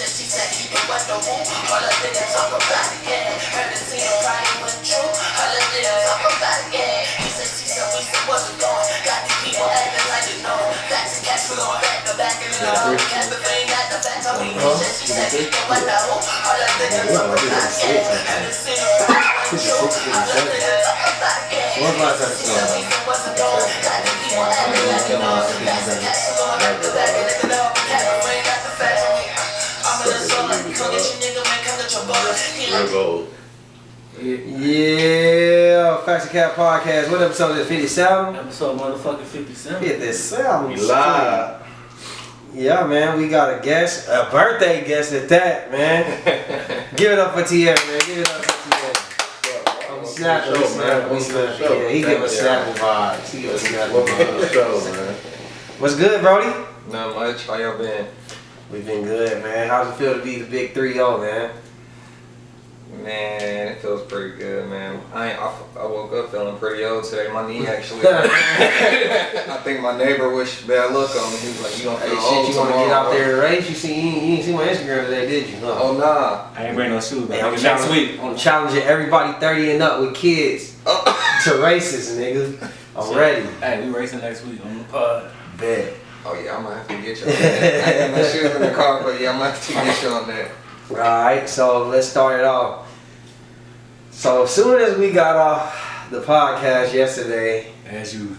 said he was the woo. All of them talk about it, yeah. Heard the scene probably wasn't true. All of them talk about it, yeah. He said we still wasn't gone. Got these people acting like they know. Facts and cash flowing back to back and then all the cap if ain't got the facts. I mean, she said he was the woo. All of them talk about it, yeah. Heard the scene probably wasn't true. All of them talk about it, yeah. What was that song? Got these people acting like they know. Facts and cash flowing back to back and then all the cap if ain't got the facts. Real gold. Yeah, Facts and Cap Podcast. What episode is 57? Episode motherfucking 57. 57. We live. Yeah, man, we got a guest, a birthday guest at that, man. Give it up for Tierra, man. Give it up for Tierra. We snap. Yeah, he give us snapping vibes. He give us snapping vibes. What's good, Brody? Not much. How y'all been? We've been good, man. How's it feel to be the big 3-0, man? Man, it feels pretty good, man. I woke up feeling pretty old today. My knee actually. I think my neighbor wished bad luck on me. He was like, "You gonna feel old shit, you want to get out tomorrow, there and race? You ain't seen my Instagram today, did you? No. Oh nah. I ain't bring no shoes, Hey, but next week. I'm challenging everybody 30 and up with kids to races, nigga. I'm ready. Hey, we racing next week on the pod. Bet. Oh yeah, I'm gonna have to get you on that. I got my shoes in the car, but yeah, I'm gonna have to get you on that. Alright, so let's start it off. So as soon as we got off the podcast yesterday, As usual.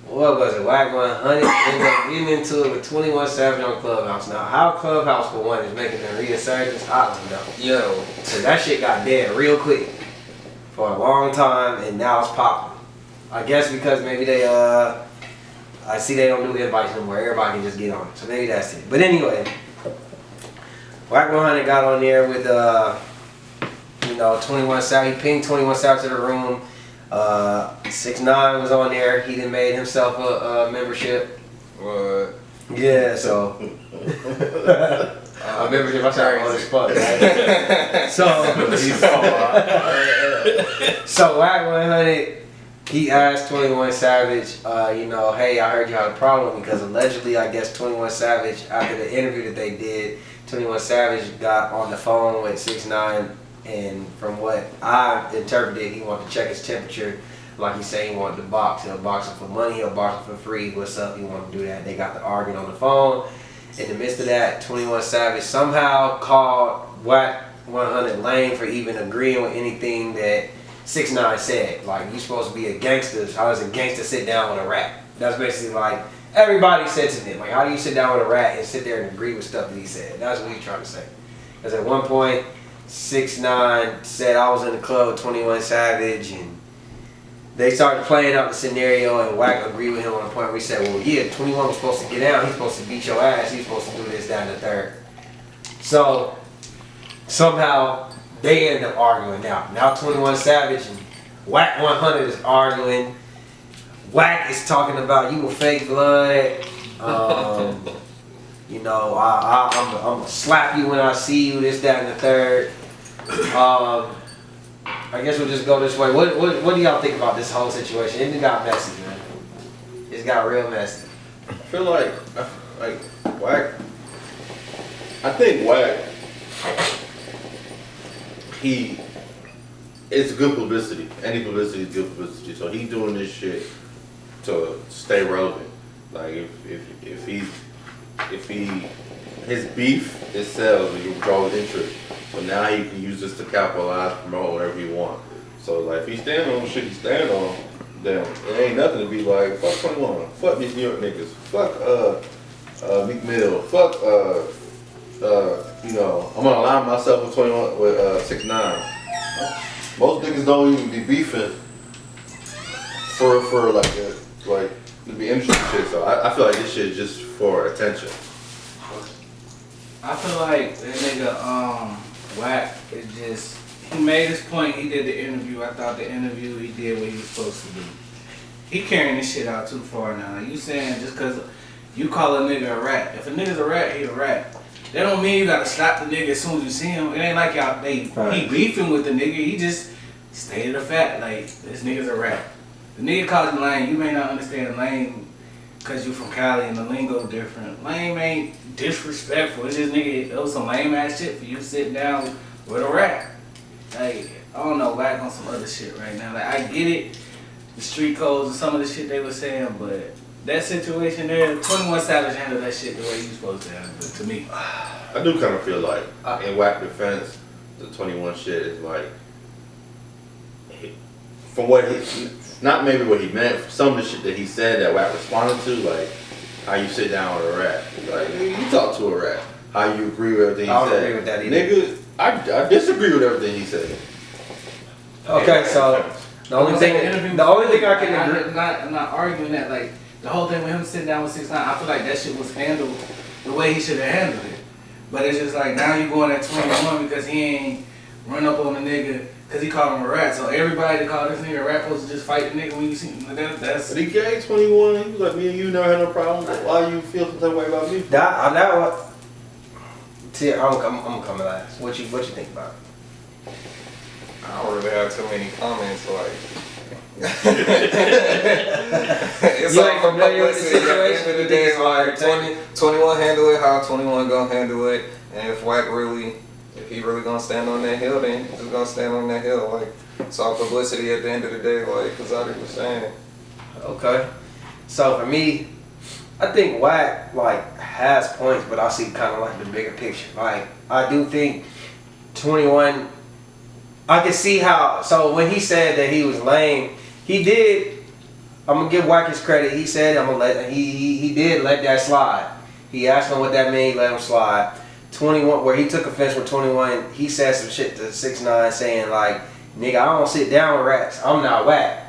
what was it? Whack 100 ended up getting into it with 21 Savage on Clubhouse. Now, how Clubhouse for one is making a resurgence, I don't know. Yo. So that shit got dead real quick for a long time, and now it's popping. I guess because maybe they I see they don't do invites no more. Everybody can just get on it. So maybe that's it. But anyway, Whack 100 got on there with 21 Savage. He pinged 21 Savage to the room. 6ix9ine was on there. He done made himself a membership. What? Yeah, so a membership. I started on this fuck, right? So Whack 100. He asked 21 Savage, hey, I heard you had a problem because allegedly, I guess 21 Savage, after the interview that they did, 21 Savage got on the phone with 6ix9ine, and from what I interpreted, he wanted to check his temperature. Like he said, he wanted to box. He'll box him for money, he'll box him for free. What's up? He wanted to do that. They got the arguing on the phone. In the midst of that, 21 Savage somehow called Whack 100 lame for even agreeing with anything that 6ix9ine said. Like, you supposed to be a gangster. How does a gangster sit down with a rat? That's basically like everybody said to him. Like, how do you sit down with a rat and sit there and agree with stuff that he said? That's what he's trying to say. Because at one point, 6ix9ine said I was in the club with 21 Savage, and they started playing out the scenario, and Whack agreed with him on the point where he said, well, yeah, 21 was supposed to get down. He's supposed to beat your ass. He's supposed to do this, that, and the third. So somehow they end up arguing now. Now 21 Savage and Whack 100 is arguing. Whack is talking about you a fake blood. I'm gonna slap you when I see you, this, that, and the third. I guess we'll just go this way. What do y'all think about this whole situation? It got messy, man. It's got real messy. I feel like Whack. I think Whack. It's good publicity. Any publicity is good publicity. So he's doing this shit to stay relevant. Like if his beef it sells, it draws interest. So now he can use this to capitalize, promote whatever he want. So like if he's standing on the shit he's standing on, then it ain't nothing to be like fuck 21, fuck these New York niggas, fuck Meek Mill, fuck I'm gonna align myself with 21 with 6ix9ine. Most niggas don't even be beefing for to be interesting shit. So I feel like this shit is just for attention. I feel like that nigga Whack is just, he made his point, he did the interview. I thought the interview he did what he was supposed to do. He carrying this shit out too far now. You saying just cause you call a nigga a rat. If a nigga's a rat, he a rat. That don't mean you gotta stop the nigga as soon as you see him. It ain't like he beefing with the nigga. He just stated a fact, like, this nigga's a rat. The nigga calls you lame, you may not understand lame because you from Cali and the lingo different. Lame ain't disrespectful. It's just nigga, it was some lame ass shit for you sitting down with a rap. Like, I don't know, back on some other shit right now. Like, I get it, the street codes and some of the shit they were saying, but that situation there, 21 Savage handled that shit the way you supposed to handle it, to me. I do kind of feel like, in Wack defense, the 21 shit is like, from what he, not maybe what he meant, some of the shit that he said that Wack responded to, like, how you sit down with a rat. Like, nigga, you talk to a rat. How you agree with everything he I said. don't agree with that either. Nigga, I disagree with everything he said. Okay, so the only thing I can agree. I'm not arguing that. Like the whole thing with him sitting down with 6ix9ine, I feel like that shit was handled the way he should have handled it. But it's just like now you going at 21 because he ain't run up on the nigga because he called him a rat. So everybody that called this nigga a rat supposed to just fight the nigga when you see him. That's. But he gave 21. He was like, me and you never had no problem. Why you feel some type of way about me? That what. See, I'm coming last. What you think about it? I don't really have too many comments. Like, it's You all ain't for familiar with the publicity. At the end situation? of the You day, think it's all like 21 handle it how 21 gonna handle it, and if Wack really, if he really gonna stand on that hill, then he's just gonna stand on that hill. Like, it's all publicity at the end of the day. Like, cause I was saying. Okay. So for me, I think Wack like has points, but I see kind of like the bigger picture. Like I do think 21. I can see how. So when he said that he was lame, he did. I'm gonna give Wack his credit. He said I'm gonna let. He did let that slide. He asked him what that mean. Let him slide. 21, where he took offense with 21. He said some shit to 6ix9ine saying like, "Nigga, I don't sit down with rats. I'm not Wack."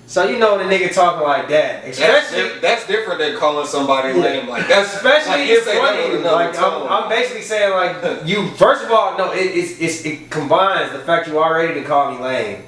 So you know the nigga talking like that, especially That's different than calling somebody lame. Like that's especially like, it's say that funny. with another Like tone. I'm basically saying like you. First of all, no, it combines the fact you already done called me lame,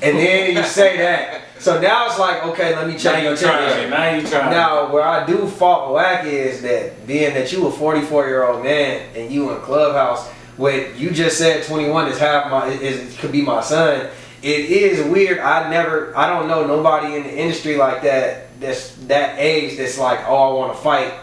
and then you say that. So now it's like okay, let me check your temperature. Now you trying. Now where I do fault Wack is that being that you a 44-year-old man and you in Clubhouse, what you just said 21 is half my could be my son. It is weird. I don't know nobody in the industry like that. That's that age. That's like, oh, I want to fight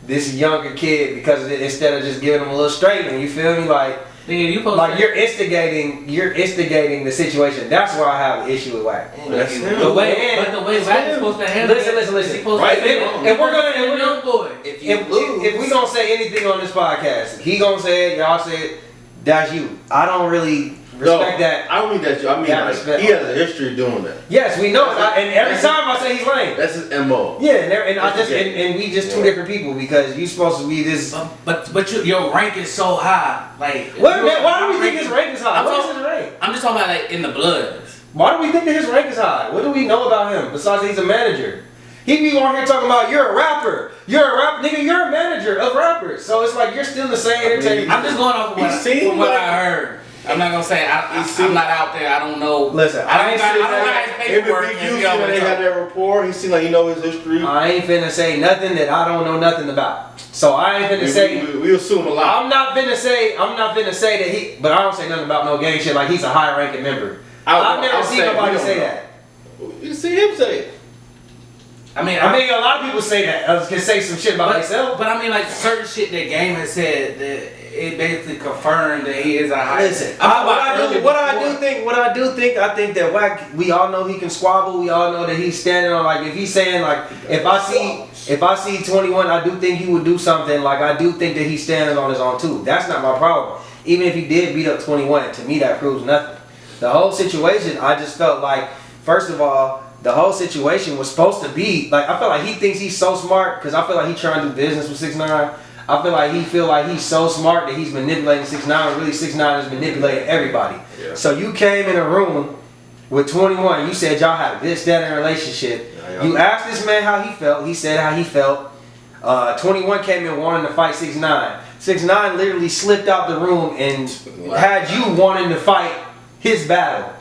this younger kid because instead of just giving him a little straightening, you feel me? Like, Nigga, you like you're instigating the situation. That's why I have an issue with Wack. That's him. the way Wack is supposed to handle it. Listen. He's supposed Right, to and we're gonna young boy. If you lose, if we gonna say anything on this podcast, he gonna say it. Y'all say it. That's you. I don't really respect that. I don't mean that. I mean That like, respect. he has a history of doing that. Yes, we know. And every time I say he's lame. That's his MO. Yeah, and we just two different people because you supposed to be this. But your rank is so high. Like Why do we think his rank is high? I'm What talking- is his rank? I'm just talking about like in the Bloods. Why do we think that his rank is high? What do we know about him besides he's a manager? He be on here talking about you're a rapper. You're a rapper, nigga. You're a manager of rappers. So it's like you're still the same entertainment. I'm just going off of from what I heard. I'm not gonna say I'm not out there. I don't know. Listen, I don't got his In the paperwork. big and youth, see all when they that had stuff. that rapport, he seemed like he know his history. I ain't finna say nothing that I don't know nothing about. So I ain't finna say. We assume a lot. I'm not finna say that he. But I don't say nothing about no gang shit like he's a high ranking member. I've never seen nobody say that. You see him say it. I mean, I mean, a lot of people say that. Can say some shit about themselves. But I mean, like certain shit that Game has said that it basically confirmed that he is a high. Listen, I'm what talking I about do think, I think that Wack. We all know he can squabble. We all know that he's standing on like if he's saying like if I see 21, I do think he would do something. Like I do think that he's standing on his own too. That's not my problem. Even if he did beat up 21, to me that proves nothing. The whole situation, I just felt like, first of all, the whole situation was supposed to be like I feel like he thinks he's so smart because I feel like he's trying to do business with 6ix9ine. I feel like he feel like he's so smart that he's manipulating 6ix9ine. Really, 6ix9ine is manipulating everybody. Yeah. So you came in a room with 21. You said y'all had this, that, and a relationship. Yeah. You asked this man how he felt. He said how he felt. 21 came in wanting to fight 6ix9ine. 6ix9ine literally slipped out the room and had you wanting to fight his battle.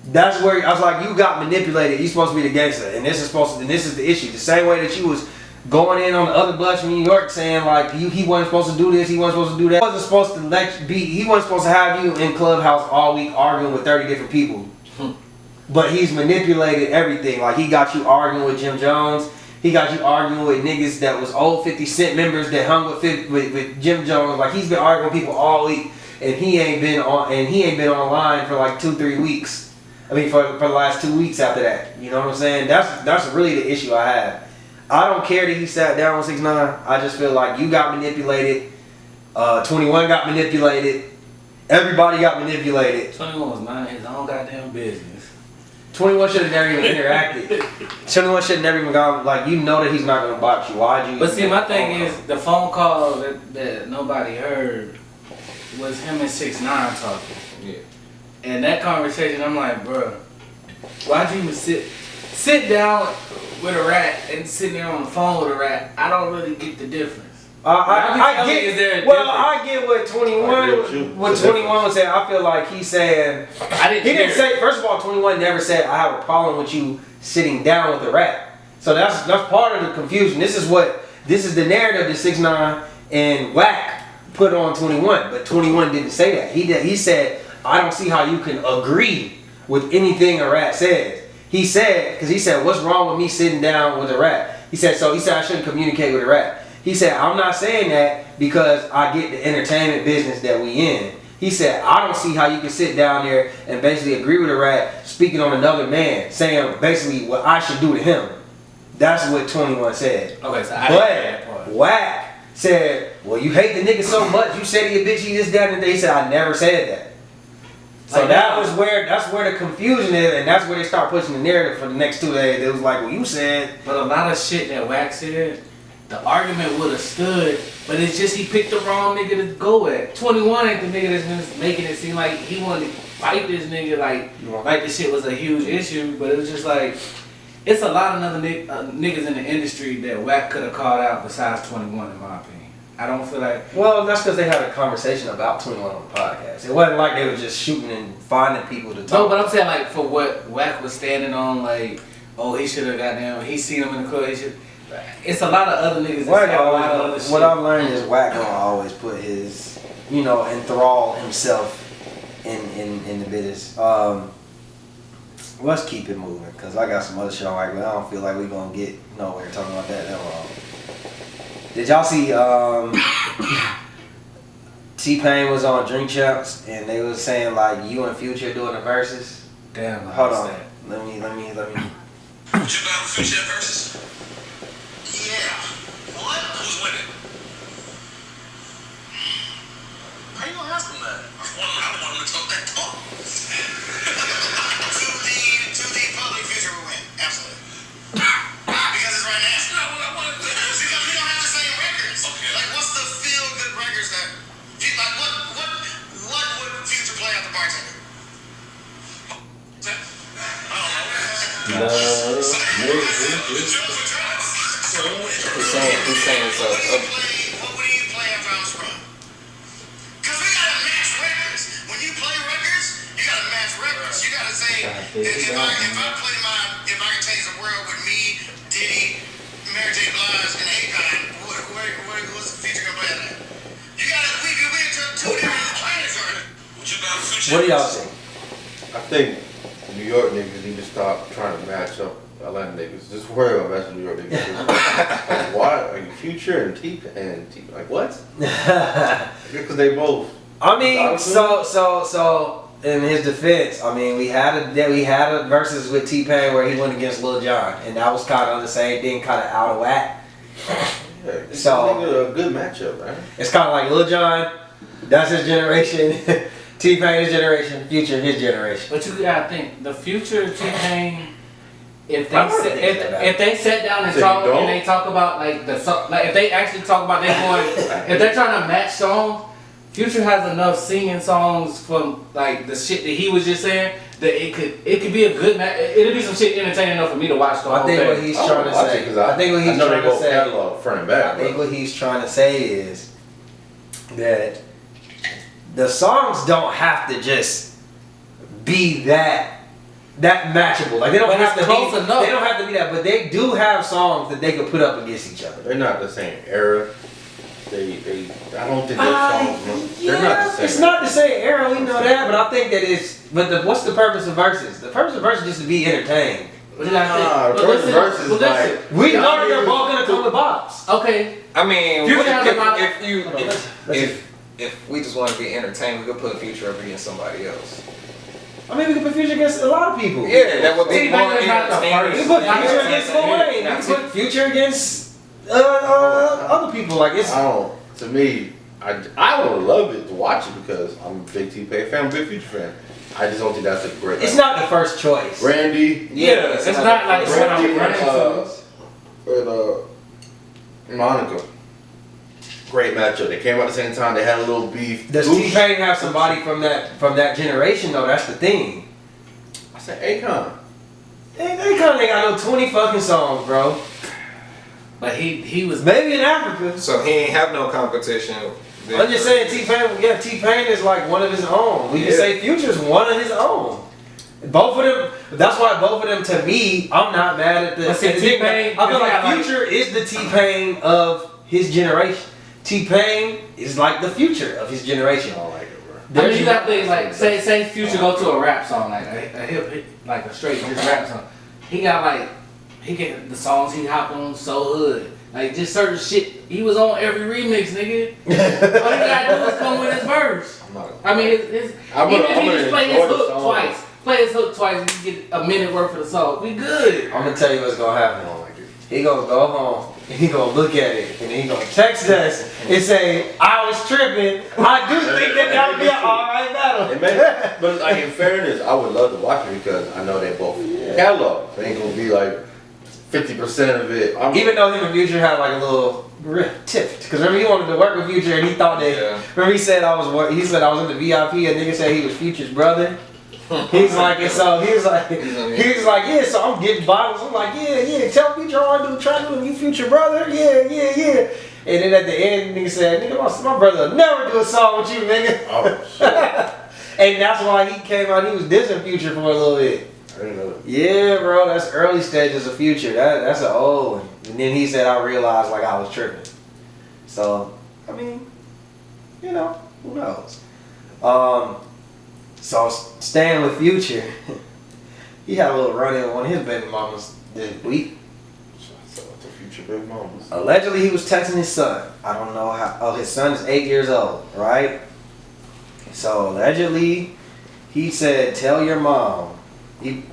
That's where I was like, you got manipulated. You're supposed to be the gangster, and this is the issue. The same way that you was going in on the other bloods from New York saying like he wasn't supposed to do this, he wasn't supposed to do that. He wasn't supposed to he wasn't supposed to have you in Clubhouse all week arguing with 30 different people. But he's manipulated everything. Like he got you arguing with Jim Jones. He got you arguing with niggas that was old 50 Cent members that hung with Jim Jones. Like he's been arguing with people all week, and he ain't been online for like 2-3 weeks. I mean, for the last 2 weeks after that. You know what I'm saying? That's really the issue I have. I don't care that he sat down with 6ix9ine. I just feel like you got manipulated. 21 got manipulated. Everybody got manipulated. 21 was minding his own goddamn business. 21 should have never even interacted. 21 should have never even gone, like, you know that he's not going to box you. Why'd you? But see, my thing is, the phone call that nobody heard was him and 6ix9ine talking. Yeah. And that conversation, I'm like, bro, why'd you even sit down with a rat and sit there on the phone with a rat? I don't really get the difference. I get. Is there a Well, difference? I get what 21. What 21 was saying. I feel like he's saying. He didn't say. First of all, 21 never said I have a problem with you sitting down with a rat. So that's part of the confusion. This is the narrative that 6ix9ine and Wack put on 21, but 21 didn't say that. He said I don't see how you can agree with anything a rat says. He said what's wrong with me sitting down with a rat? He said I shouldn't communicate with a rat. He said, I'm not saying that because I get the entertainment business that we in. He said, I don't see how you can sit down there and basically agree with a rat speaking on another man, saying basically what I should do to him. That's what 21 said. Okay, so I didn't hear that part. Wack said, well, you hate the nigga so much, you said he a bitch, he this, that, and that. He said, I never said that. So Like that's where the confusion is, and that's where they start pushing the narrative for the next 2 days. It was like, well, you said. But a lot of shit that Wack said, the argument would have stood, but it's just he picked the wrong nigga to go at. 21 ain't the nigga that's been making it seem like he wanted to fight this nigga like this shit was a huge issue, but it was just like, it's a lot of other niggas in the industry that Wack could have called out besides 21 in my opinion. I don't feel like... Well, that's because they had a conversation about 21 on the podcast. It wasn't like they were just shooting and finding people to talk. No, but I'm saying like for what Wack was standing on, like, oh, he should have got down, he seen him in the club, he should... It's a lot of other niggas that say a lot of other shit. What I've learned is Wack gonna always put his, enthrall himself in the business. Let's keep it moving, because I got some other shit on Wack, but I don't feel like we're gonna get nowhere talking about that long. Did y'all see T-Pain was on Drink Champs and they was saying like you and Future doing the verses? Damn, Hold on. Let me. What you got Future versus? Yeah. What? Who's winning? How you gonna ask him that? I don't want him to talk that talk. to the public, Future will win. Absolutely. Because it's right now. That's not what I want to do. Because we don't have the same records. Okay. Like, what's the feel-good records that... Like, what would Future play at the bartender? I don't know. He's saying so. What would you play after I'm sprung? Because we gotta match records. When you play records, you gotta match records. You gotta say, if I can change the world with me, Diddy, Mary J. Blige, and Akon, what's the Future gonna play at that? You gotta, we into 2 different planets already. What do y'all think? I think New York niggas need to stop trying to match up Atlanta niggas. Just worry about matching New York niggas. Like, why are you Future and T like what? Because they both. I mean, so in his defense, I mean, we had a versus with T-Pain where he went against Lil Jon, and that was kind of the same thing, kind of out of whack. Yeah, So a good matchup, man. it's kind of like Lil Jon, that's his generation. T-Pain his generation, Future his generation. But you gotta think, the Future T-Pain, if they sit down and talk and they talk about like if they actually talk about if they're trying to match songs, Future has enough singing songs from like the shit that he was just saying that it could be a good match. It'll be some shit entertaining enough for me to watch the whole thing. What he's trying to say. I think what he's trying to say. Catalog, front and back, I think what he's trying to say is that the songs don't have to just be that matchable. Like they don't have to be close enough. They don't have to be that, but they do have songs that they can put up against each other. They're not the same era. I don't think those songs. They're not the same. It's not the same era. We know that, but I think that it's. But what's the purpose of verses? The purpose of verses is just to be entertained. What you gotta think? Nah, But first listen, verse is but listen. like. We know they're both gonna come with bops. Okay. I mean, Future what has a lot- if we just want to be entertained, we could put Future up against somebody else. I mean, we can put Future against a lot of people. Yeah, that would be T-Pain more is not the entertaining. We first. put Yeah, Future yeah, against yeah, Lil yeah. Wayne. We put Future against other people. Like it's. I don't. To me, I would love it to watch it because I'm a big T-Pain fan, I'm a big Future fan. I just don't think that's a great. It's not the first choice. Randy. Yeah, It's not like Randy running and Monica. Great matchup. They came out at the same time. They had a little beef. Does T-Pain have somebody from that generation though? That's the thing. I said Akon. They kind of ain't got no 20 fucking songs, bro. But he was. Maybe in Africa. So he ain't have no competition. I'm just saying T-Pain. Yeah, T-Pain is like one of his own. We can say Future's one of his own. Both of them. That's why both of them, to me, I'm not mad at the. But see, T-Pain, I feel like like- Future is the T-Pain of his generation. T-Pain is like the Future of his generation. I don't like it, bro. I mean, you got things like say Future go to a rap song like a hip like a straight just rap song. He got like he get the songs he hopped on so hood. Like just certain shit. He was on every remix, nigga. All you gotta do is come with his verse. I mean, even if he just play his hook twice, and you get a minute worth of the song, we good. I'm gonna tell you what's gonna happen. He gonna go home and he gonna look at it and then he gonna text us and say, "I was tripping. I do think that would be an alright battle." It may, but like in fairness, I would love to watch it because I know they both catalog. They ain't gonna be like 50% of it. Even though him and Future had like a little tiff, because remember he wanted to work with Future and he thought that. Remember he said I was in the VIP and nigga said he was Future's brother. He's like, and so he was like, yeah, so I'm getting bottles. I'm like, yeah, tell Future I want to try to do you Future brother, yeah. And then at the end, nigga said, nigga, my brother will never do a song with you, nigga. Oh shit! And that's why he came out. He was dissing Future for a little bit. I didn't know that. Yeah, bro, that's early stages of Future. That's an old one. And then he said, I realized like I was tripping. So, I mean, who knows? So staying with Future, he had a little run-in with one of his baby mamas this week. Shout out to Future baby mamas. Allegedly, he was texting his son. I don't know how. Oh, his son is 8 years old, right? So allegedly, he said, "Tell your mom." He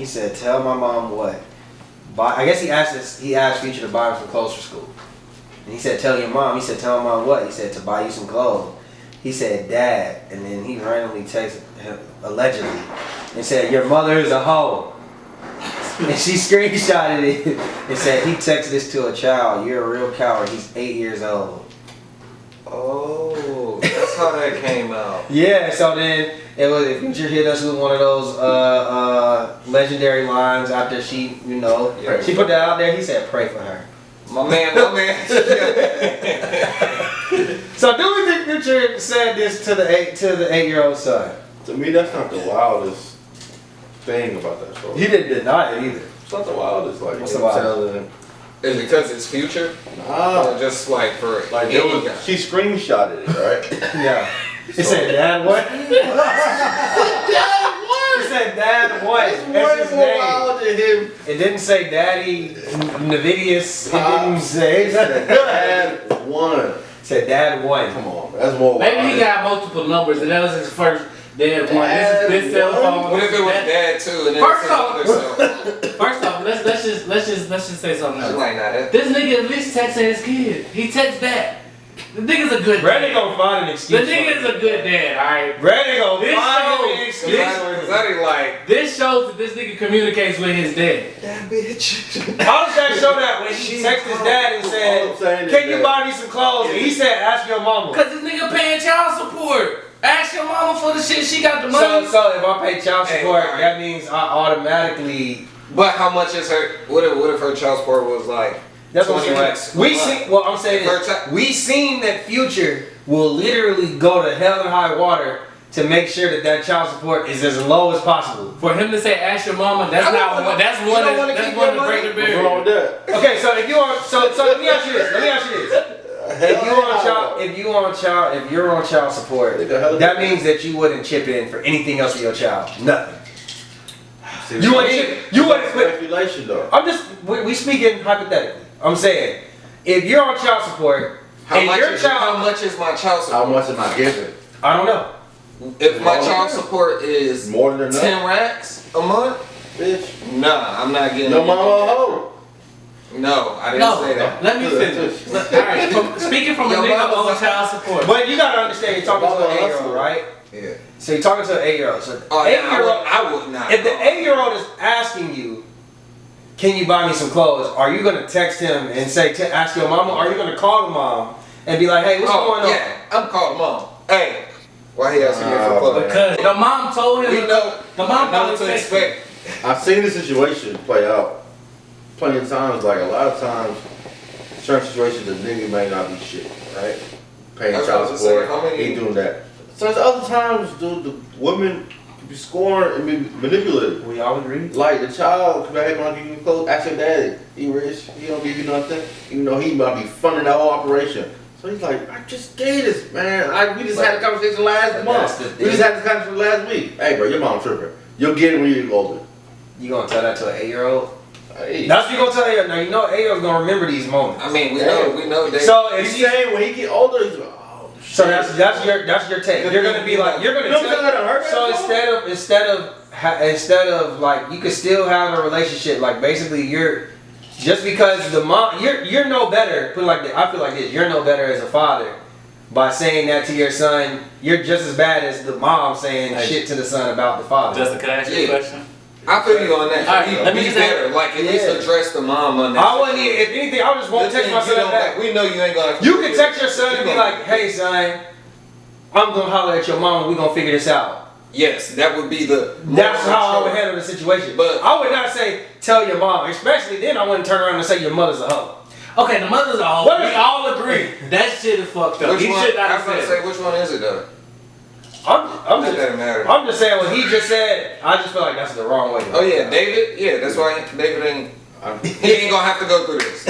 said, "Tell my mom what?" I guess he asked Future to buy him some clothes for school. And he said, "Tell your mom." He said, "Tell my mom what?" He said, "To buy you some clothes." He said, "Dad," and then he randomly texted him, allegedly, and said, "Your mother is a hoe." And she screenshotted it and said, "He texted this to a child. You're a real coward. He's 8 years old." Oh, that's how that came out. Yeah, so then it was Future hit us with one of those legendary lines after she, she put that out there. He said, "Pray for her." My man. So do we think Future said this to the 8-year-old son? To me, that's not the wildest thing about that story. He didn't deny it either. It's not the wildest. Like What's him the wildest? telling. Is it because it's Future? Nah. Or just like for Like any guy? she screenshotted it, right? Yeah. It said, "Dad, what?" It said, "Dad, what?" That's his Way more name. wild than him. It didn't say Daddy Navidius. It didn't say. Dad won. It said, "Dad won." Come on, that's more wild. Maybe he got multiple numbers and that was his first dad one. This is cell phone. What if it was Dad too? And then First it's off- another cell phone? First off, let's just say something She else. like that. This nigga at least texting his kid. He texts back. The nigga's a good Brandon dad. gonna find an The excuse. nigga's a good dad, alright? Brandon gonna This find show- an excuse. Cause that ain't like This shows that this nigga communicates with his dad. that bitch. How does that show that when he texted his dad and All I'm saying said, is "Can you that- buy me some clothes?" And he said, "Ask your mama." Cause this nigga paying child support. Ask your mama for the shit she got the money. So if I pay child Hey, support, alright. that means I automatically. But how much is her? What if her child support was like That's what I'm 20 saying. racks? We seen. Well, I'm saying For this. a chi- We seen that Future will literally go to hell and high water to make sure that child support is as low as possible. For him to say ask your mama, that's I not don't- one. That's you one. don't wanna That's keep one your to break the What's barrier. wrong with that? Okay, so if you want, so let me ask you this. If you're on child support, that means that you wouldn't chip in for anything else for your child. Nothing. You want to speculation though. I'm just we speaking hypothetically. I'm saying if you're on child support How much is my child support? How much am I giving? I don't know. If my child support is more than 10 racks a month, bitch, nah, I'm not getting. No mama hoe. No, I didn't say that. Let me finish. Alright, speaking from a nigga on child support. But you gotta understand, you're talking to an 8-year-old, right? Yeah. So you're talking to an 8-year-old. So Oh, 8-year-old, I would not. if the 8-year-old is asking you, can you buy me some clothes? Are you gonna text him and say, ask your mama? Or are you gonna call the mom and be like, hey, what's going on? Yeah, I'm calling mom. Hey, why he asking me for clothes? Because the mom told him. We know. The mom know probably what to texted him. expect. I've seen this situation play out plenty of times. Like a lot of times, certain situations, the nigga may not be shit, right? Paying That's child what I was saying. support, How many- he doing that. So there's other times, dude, the women be scoring and be manipulative. We all agree. Like the child come back on, give you clothes, ask your daddy. He rich, he don't give you nothing. Even though he might be funding the whole operation. So he's like, I just gave this, man. We just had a conversation last month. We just had this conversation last week. Hey, bro, your mom tripping. You'll get it when you get older. You gonna tell that to an 8-year-old? Hey. That's what you gonna tell her. Now you know 8-year-old's gonna remember these moments. I mean, we know that. So if He's she, saying when he get older, he's like, oh shit. so that's your take. You're gonna be like, you're gonna You know what I'm saying? so instead of like, you could still have a relationship. Like basically, you're just because the mom, you're no better. Put it like this, I feel like this. You're no better as a father by saying that to your son. You're just as bad as the mom saying shit to the son about the father. Justin, can I ask you a question? I feel you on that. All right, let me just better. Like at least address the mom on that. I wouldn't even, if anything, I just won't text my son back. We know you ain't gonna. You can text your son and be like, hey son, I'm gonna holler at your mom and we're gonna figure this out. Yes, that would be the. That's how I would handle the situation. But I would not say tell your mom, especially then I wouldn't turn around and say your mother's a hoe. Okay, the mother's a hoe. What We is- all agree. That shit is fucked up. which He one? should not I'm have gonna said say it. which one is it though? I'm That doesn't matter. I'm just saying what he just said. I just feel like that's the wrong way. To Oh yeah, David. Yeah, that's why David ain't. He ain't gonna have to go through this.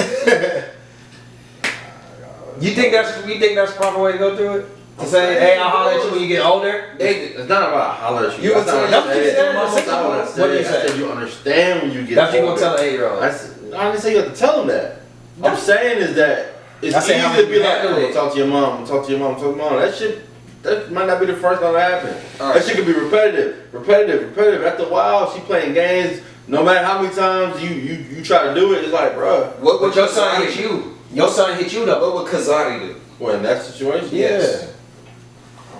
You think that's the proper way to go through it? To say, hey, I'll holler at you when you get older. David. It's not about holler at you. You That's would not tell- what I said. that's That's not what I what do you said. I say? said you understand when you get That's what you older. gonna tell an 8-year-old. I didn't say you have to tell them that. I'm saying is that it's I say how easy to be you like, handle oh, it. talk to your mom, talk to your mom, talk to your mom. That might not be the first time that happen. All That right. shit could be repetitive. After a while, she playing games. No matter how many times you try to do it, it's like, bruh. What would But your son Kazadi hit do? you. Your son hit you though. What would Kazadi do? Well, in that situation, Yes.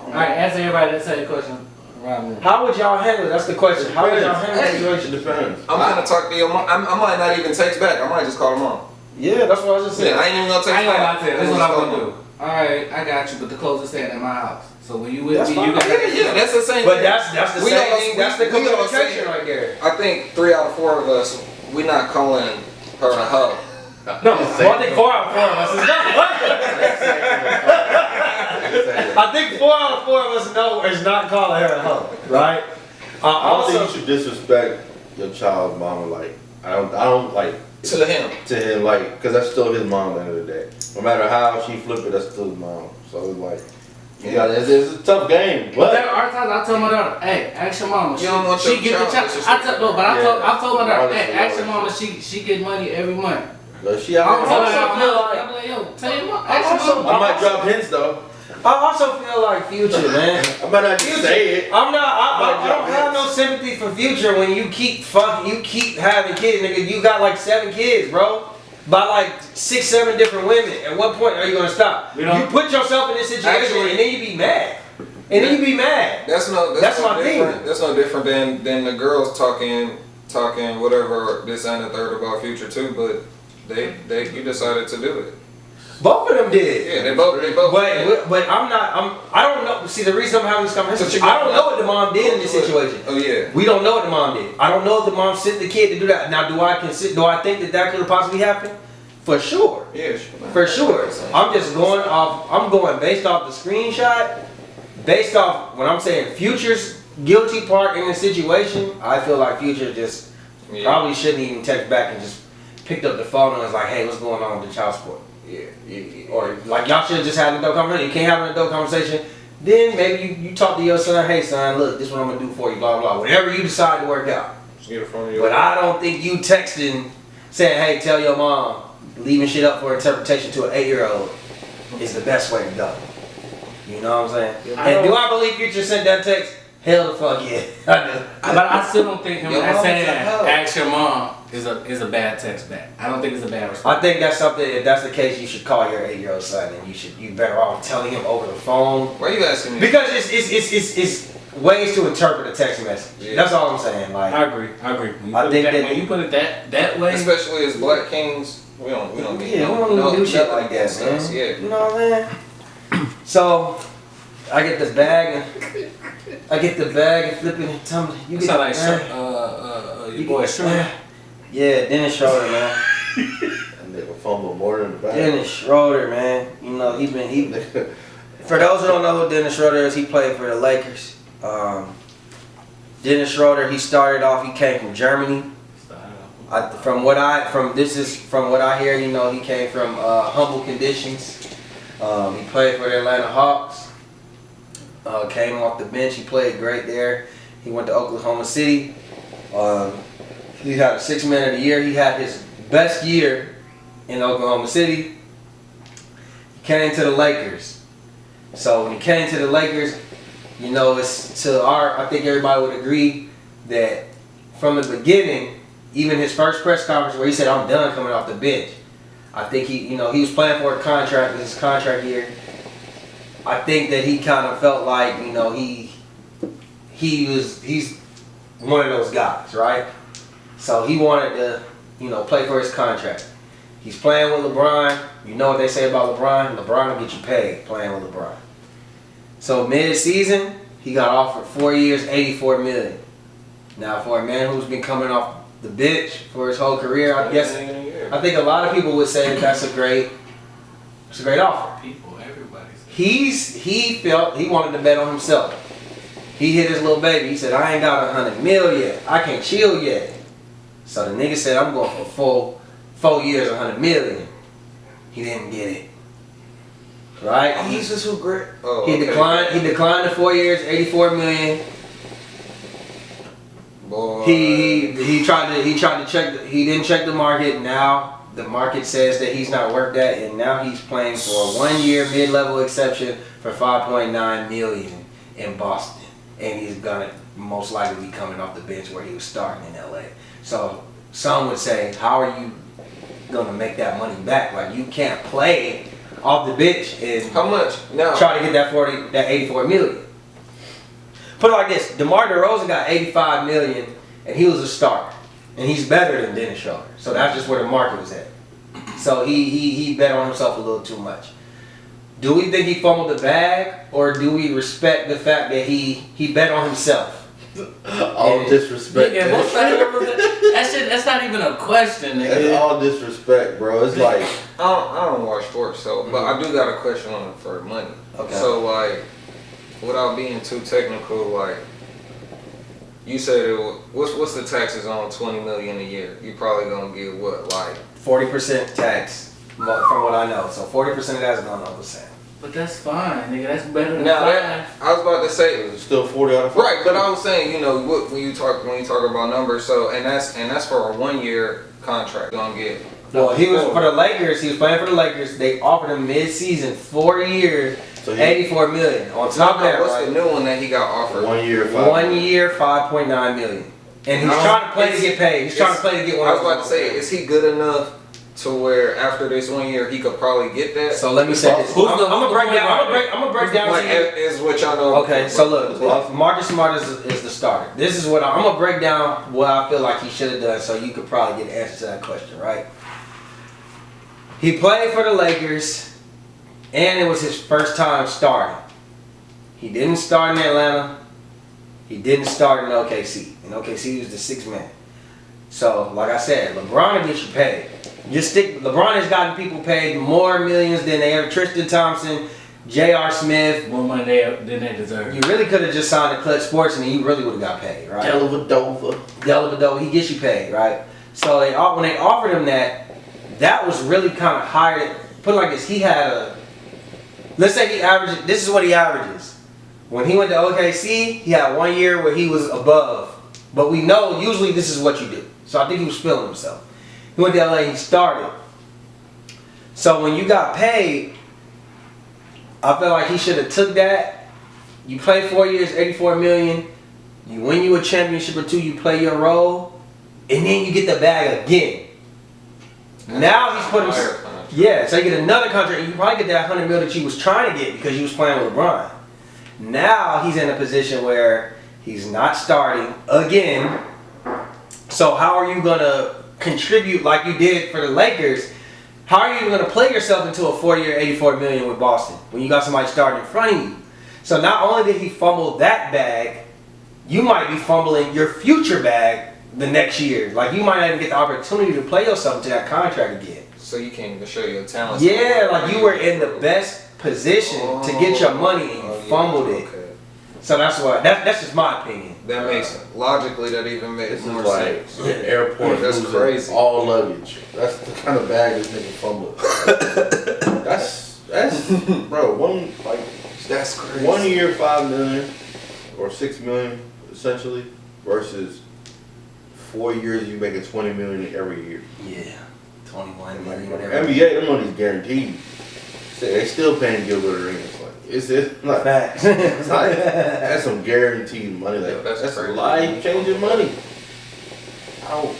Alright, answer everybody that say question around me. How would y'all handle it? That's the question. How would y'all handle the It situation? depends. I'm gonna talk to your mom. I might not even text back. I might just call her mom. Yeah, that's what I was just saying. Yeah, I ain't even gonna I text ain't gonna lie back. to you. This is what I'm gonna do. Alright, I got you, but the clothes are staying at my house. So when you with That's me, fine. you can. Yeah, that's the same. But thing. that's the We same all- thing. That's the we all communication say- right there. I think 3 out of 4 of us, we not calling her a hoe. No, I think 4 out of 4 of us is not. I think 4 out of 4 of us know is not calling her a hoe, right? I don't think Also, you should disrespect your child's mama. Like I don't like To him. to him like because that's still his mom at the end of the day. No matter how she flip it, that's still his mom. So it's like, it's a tough game. But there But are times I tell my daughter, hey, ask your mama. You don't want she your get the child child. disrespected. I told my daughter, hey, Honestly, ask your mama. She get money every month. she I'm out telling here. her, feel like- I'm like, yo, tell your mom. I Ask your also- mama. I might drop hints though. I also feel like Future, man. I might not just say it. I'm not. I don't Like, have no sympathy for Future when you keep having kids, nigga. You got like 7 kids, bro. By like 6, 7 different women. At what point are you gonna stop? We don't- You put yourself in this situation Actually- and then you be mad. And then you be mad. That's no my thing. different. That's no different than the girls talking whatever this and the third about Future too. But you decided to do it. Both of them did. Yeah, they both. But I don't know. See, the reason I'm having this conversation, But you I don't know what the mom did in this situation. Oh yeah. We don't know what the mom did. I don't know if the mom sent the kid to do that. Now, do I think that could have possibly happened? For sure. Yeah, sure. For sure. I'm just going off. I'm going based off the screenshot. Based off when I'm saying Future's guilty part in the situation. I feel like Future just probably shouldn't even text back and just picked up the phone and was like, "Hey, what's going on with the child support?" Yeah. Or like y'all should have just had an adult conversation. You can't have an adult conversation. Then maybe you talk to your son. Hey, son, look, this is what I'm gonna do for you. Blah blah. Whatever you decide to work out. Get it from you. But I don't think you texting, saying, hey, tell your mom, leaving shit up for interpretation to an 8-year-old is the best way to go. You know what I'm saying? And do I believe Future sent that text? Hell the fuck yeah. I do. But I still don't think him Your mom's saying a hoe. ask your mom is a bad text back. I don't think it's a bad response. I think that's something, if that's the case, you should call your 8-year-old son and you better off telling him over the phone. Why are you asking me? Because it's ways to interpret a text message. Yeah. That's all I'm saying. Like, I agree. When I think that- when you put it that way, Especially as black kings, we don't need yeah, we don't even do shit nothing like that, against man. us. Yeah. You know what I'm saying? So, I get the bag and flip it and tell me, you it get sound the like your boy Schroeder. Yeah, Dennis Schroeder, man. And they will fumble more than the back. Dennis Schroeder, man. You know, he for those who don't know who Dennis Schroeder is, he played for the Lakers. Dennis Schroeder, he started off, he came from Germany. From what I hear, you know, he came from humble conditions. He played for the Atlanta Hawks. Came off the bench, he played great there. He went to Oklahoma City. He had a 6 Man of the Year. He had his best year in Oklahoma City. He came to the Lakers. So when he came to the Lakers, you know, I think everybody would agree that from the beginning, even his first press conference where he said, I'm done coming off the bench. I think he was playing for a contract, his contract year. I think that he kind of felt like, you know, he's one of those guys, right? So he wanted to, you know, play for his contract. He's playing with LeBron. You know what they say about LeBron? LeBron will get you paid playing with LeBron. So mid-season, he got offered 4 years, $84 million. Now for a man who's been coming off the bench for his whole career, I think a lot of people would say that that's a great offer. People, everybody. He felt he wanted to bet on himself. He hit his little baby. He said, I ain't got $100 million yet. I can't chill yet. So the nigga said, I'm going for 4 years, $100 million. He didn't get it. Right? He's just so great. Oh, He okay. declined. He declined the 4 years, $84 million. Boy. He tried to check. He didn't check the market. Now the market says that he's not worth that, and now he's playing for a 1 year mid-level exception for $5.9 million in Boston, and he's gonna most likely be coming off the bench where he was starting in LA. So some would say, how are you gonna make that money back? Like, you can't play off the bench and How much? Now, try to get that $84 million. Put it like this: DeMar DeRozan got $85 million, and he was a starter, and he's better than Dennis Schroeder. So that's just where the market was at. So he bet on himself a little too much. Do we think he fumbled the bag, or do we respect the fact that he bet on himself? All disrespect. Nigga, man. that shit, that's not even a question, That's nigga. all disrespect, bro. It's like, I don't watch sports, so but I do got a question on it for money. Okay. So like, without being too technical, like you said, what's the taxes on $20 million a year? You probably gonna get what, like 40% tax, from what I know. So 40% of that is going over Sam. But that's fine, nigga. That's better than now fine. that I was about to say. it's still 40 out of 50. Right, but I was saying, you know, when you talk about numbers, so and that's for a 1 year contract. Gonna get. Well, he was for the Lakers. He was playing for the Lakers. They offered him mid-season 4 years, So $84 million. On top of that, what's right, the new one that he got offered? 1 year, 1 year, $5.9 million. And he's trying to play to get paid. He's trying to play to get one. I was about to say, is he good enough to where after this 1 year he could probably get that? So let me say this. I'm gonna break down. Like, to you. is what y'all know. Okay, so look, Marcus Smart is the starter. This is what I'm gonna break down what I feel like he should have done, so you could probably get the answer to that question, right? He played for the Lakers, and it was his first time starting. He didn't start in Atlanta. He didn't start in OKC. In OKC, he was the sixth man. So, like I said, LeBron will get you paid. LeBron has gotten people paid more millions than they ever. Tristan Thompson, J.R. Smith. More money than they deserve. You really could have just signed to Clutch Sports and you really would have got paid, right? Dellavedova, he gets you paid, right? So when they offered him that was really kind of higher. Put it like this, he had let's say this is what he averages. When he went to OKC, he had 1 year where he was above But we know usually this is what you do. So I think he was feeling himself. He went to LA and he started. So when you got paid, I feel like he should have took that. You play 4 years, $84 million. You win you a championship or two, you play your role, and then you get the bag again. Now he's putting, yeah, so you get another contract, and you probably get that $100 million that you was trying to get because you was playing with LeBron. Now he's in a position where he's not starting again. So how are you gonna contribute like you did for the Lakers? How are you gonna play yourself into a 4-year, $84 million with Boston when you got somebody starting in front of you? So not only did he fumble that bag, you might be fumbling your future bag the next year. Like you might not even get the opportunity to play yourself into that contract again. So you can't even show your talent. Yeah, like you were in the best position to get your money and you fumbled it. Okay. So that's why that's just my opinion. That makes logically that even makes This is more like sense. the airport. That's losing crazy. All luggage. That's the kind of bag this nigga fumbled. that's bro. That's crazy. 1 year, $5 million or $6 million essentially versus 4 years you making $20 million every year. Yeah, 21 million, Like, whatever. NBA, them money's guaranteed. So they still paying Gilbert Arenas. Like it's like Facts. it's like, that's some guaranteed money. Like Yeah, that's that's crazy. life changing money. I don't.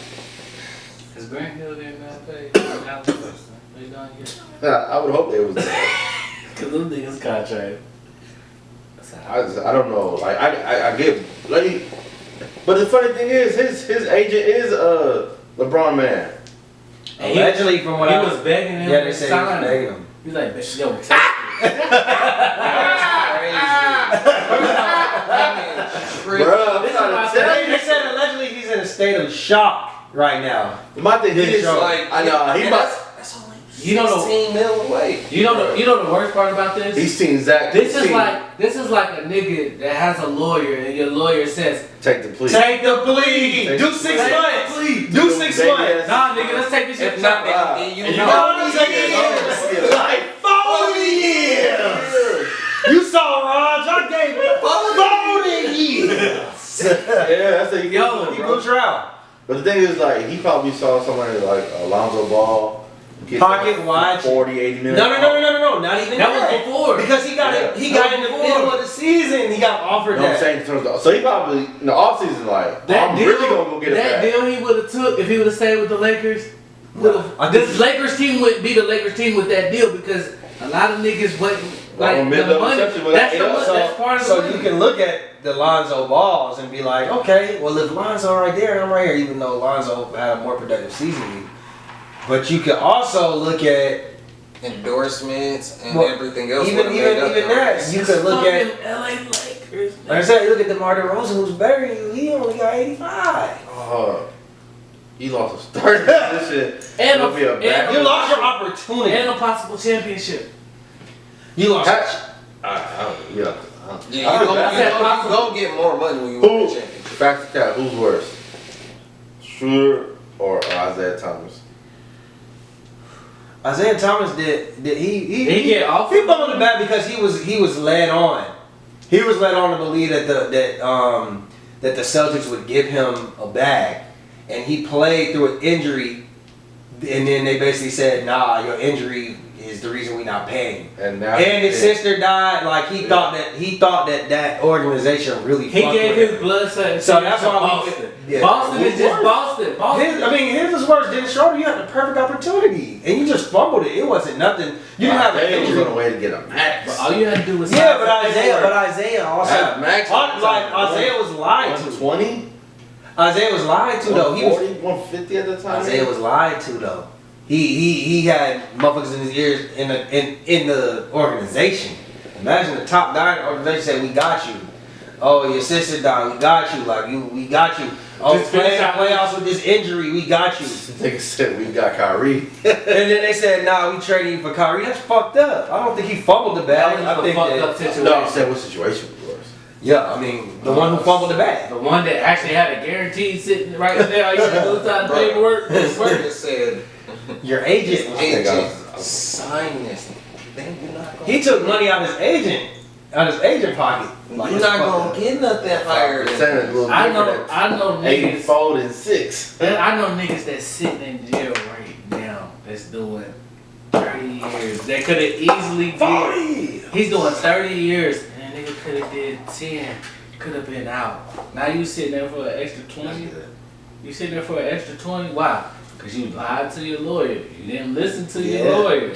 Is Grant Hill there now paid? Now the question. They done yet? I would hope they was there. Cause them niggas contract. I don't know. Like I get like, but the funny thing is his agent is LeBron man. Allegedly, from what he I was begging him yeah, to they say he was sign begging him. him. He's like, yo, take Bruh, I'm This is trying my to tell They you. said allegedly he's in a state of shock right now. My thing Didn't is show. like I know he must. That's only You know the 16 mil away. you know the worst part about this? He's seen Zach. This is seen- like a nigga that has a lawyer and your lawyer says, take the plea. Take the plea. Do 6 Take the months. plea. Do 6 Baby months. ass. nah nigga, let's take this shit If to not, trial. then you And know. know these years. Like 40 years. You saw Raj, I gave him 40 years. Yeah, that's the Yo, He blew trial. But the thing is, like, he probably saw somebody like Alonzo Ball get Pocket like watch. 40, 80 million. No, not even That was before. Because he got it. He That got in was the before. middle of the season. He got offered You know what I'm that. saying? In terms of, so he probably in the offseason like, That I'm deal, really gonna go get it that back. deal he would have took if he would have stayed with the Lakers. I think- This Lakers team wouldn't be the Lakers team with that deal because a lot of niggas wasn't like Well, the mid-level money. exception with That's that, the yeah. money. That's part of the So money. you can look at the Lonzo balls and be like, okay, well if Lonzo right there and I'm right here, even though Lonzo had a more productive season than you. But you can also look at Endorsements and Well, everything else. even would've made up the that. rest. You could look at, Fucking LA Lakers. like I said, you look at DeMar DeRozan who's better than you. He only got 85. He lost a starting position. And It'll be a back. You lost your opportunity. and a possible championship. You lost. I don't know. Yeah, I you feel bad. gonna get more money when you win the championship. Fact to cap, who's worse? Schroeder or Isaiah Thomas? Isaiah Thomas did He get off. He fumbled the bat because he was led on. He was led on to believe that the Celtics would give him a bag, and he played through an injury, and then they basically said, "Nah, your injury is the reason we're not paying." And now And his sister died. Like he thought that organization really. He fucked gave with his him. blood set. So that's why we- Boston. yeah. Boston is just Worse. Boston. Boston. His was worse. Dennis Schroeder, you had the perfect opportunity, and you just fumbled it. It wasn't nothing. You didn't have an Isaiah was injury. on the way to get a max. But all you had to do was Yeah, sign but Isaiah also. Yeah, Max Isaiah was lied to. 120? Isaiah was lied to though. He was 140, 150 at the time. Isaiah was lied to though. He had motherfuckers in his ears in the organization. Imagine the top guy in the organization said, "We got you." Oh, your sister died. We got you. Like we got you. Oh, Just finish out- playoffs with this injury. We got you. Nigga said we got Kyrie. And then they said, "Nah, we traded you for Kyrie." That's fucked up. I don't think he fumbled the bag. That I was a think fucked that, up situation. No, I'm saying what situation was worse. yeah, I mean the one who fumbled the bag. The one that actually had a guarantee sitting right there. All you had to do was sign the paperwork. This nigga said, Your agent. agent, sign this. Then you're not gonna He took money out of his agent out of his agent pocket. Like, You're it's not fucked gonna up. get nothing higher than Percent is a little I different. know than 8, niggas. 4, and 6. I know niggas that's sitting in jail right now that's doing 30 years. They could have easily did. He's doing 30 years and a nigga could have did 10. Could have been out. Now you sitting there for an extra 20. You sitting there for an extra 20. Why? Because you lied to your lawyer. You didn't listen to your lawyer.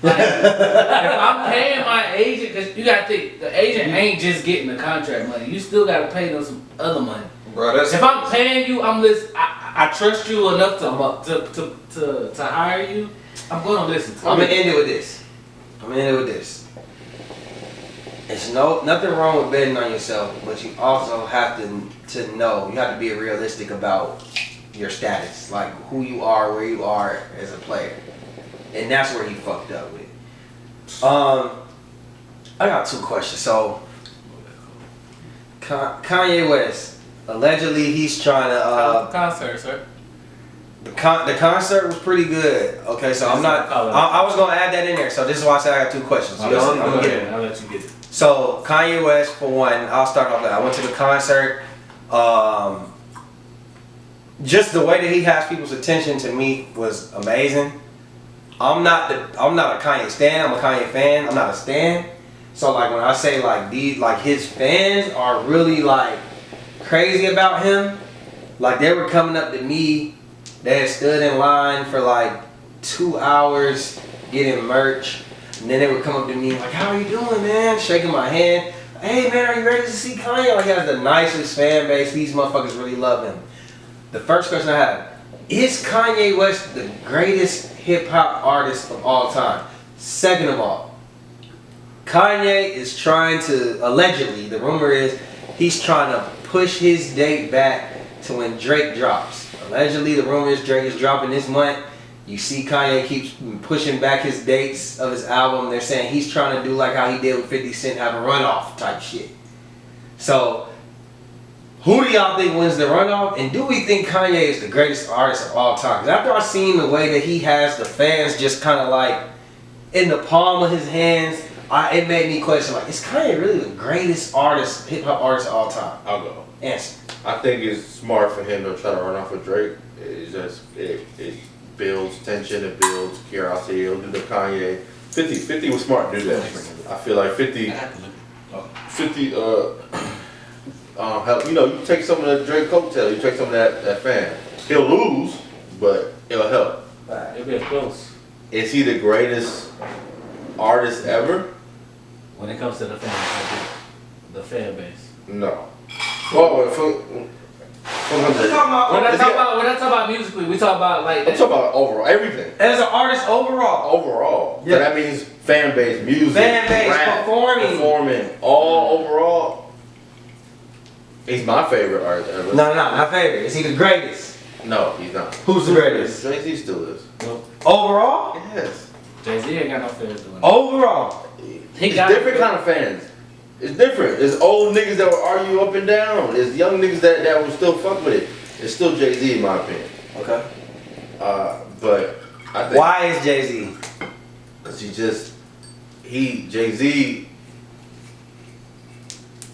Like, if I'm paying my agent, because you got to think, the agent ain't just getting the contract money. You still got to pay them some other money. bro. That's If I'm paying you, I trust you enough to hire you. I'm going to listen to you. I'm gonna end it with this. There's nothing wrong with betting on yourself, but you also have to know, you have to be realistic about your status, like who you are, where you are as a player. And that's where he fucked up with. I got 2 questions. So, Kanye West, allegedly he's trying to. Concert, sir. The concert was pretty good. Okay, so I'm not. I was gonna add that in there. So this is why I said I got 2 questions. I'll let you get it. So Kanye West, for one, I'll start off with that. I went to the concert. Just the way that he has people's attention to me was amazing. I'm not a Kanye stan. I'm a Kanye fan. I'm not a stan. So like when I say like his fans are really like crazy about him. Like they were coming up to me. They had stood in line for like 2 hours getting merch. And then they would come up to me like, how are you doing, man? Shaking my hand. Hey, man, are you ready to see Kanye? Like, he has the nicest fan base. These motherfuckers really love him. The first question I have, is Kanye West the greatest hip-hop artist of all time? Second of all, Kanye is trying to, allegedly, the rumor is, he's trying to push his date back to when Drake drops. Allegedly, the rumor is Drake is dropping this month. You see Kanye keeps pushing back his dates of his album. They're saying he's trying to do like how he did with 50 Cent, have a runoff type shit. So, who do y'all think wins the runoff? And do we think Kanye is the greatest artist of all time? 'Cause after I seen the way that he has the fans just kind of like in the palm of his hands, it made me question like, is Kanye really the greatest artist, hip hop artist of all time? I'll go. Answer. I think it's smart for him to try to run off with Drake. It's just it builds tension, it builds curiosity. It'll do the Kanye. 50 was smart to do that. I feel like 50 help, you take some of that Drake coattail, you take some of that fan. He'll lose, but it'll help. It'll be close. Is he the greatest artist ever? When it comes to the fan base. No. Well, We're not talking about musically. We talk about like. I'm talking about overall, everything. As an artist overall. Overall. Yeah. So that means fan base, music, Fan base, rap, performing, all overall. He's my favorite artist ever. No, not favorite. Is he the greatest? No, he's not. Who's the greatest? Jay-Z still is. Overall? Yes. Jay-Z ain't got no fans doing it. Overall. It's different kind of fans. It's different. It's old niggas that will argue up and down. It's young niggas that will still fuck with it. It's still Jay-Z in my opinion. Okay. But I think Why is Jay-Z? because Jay-Z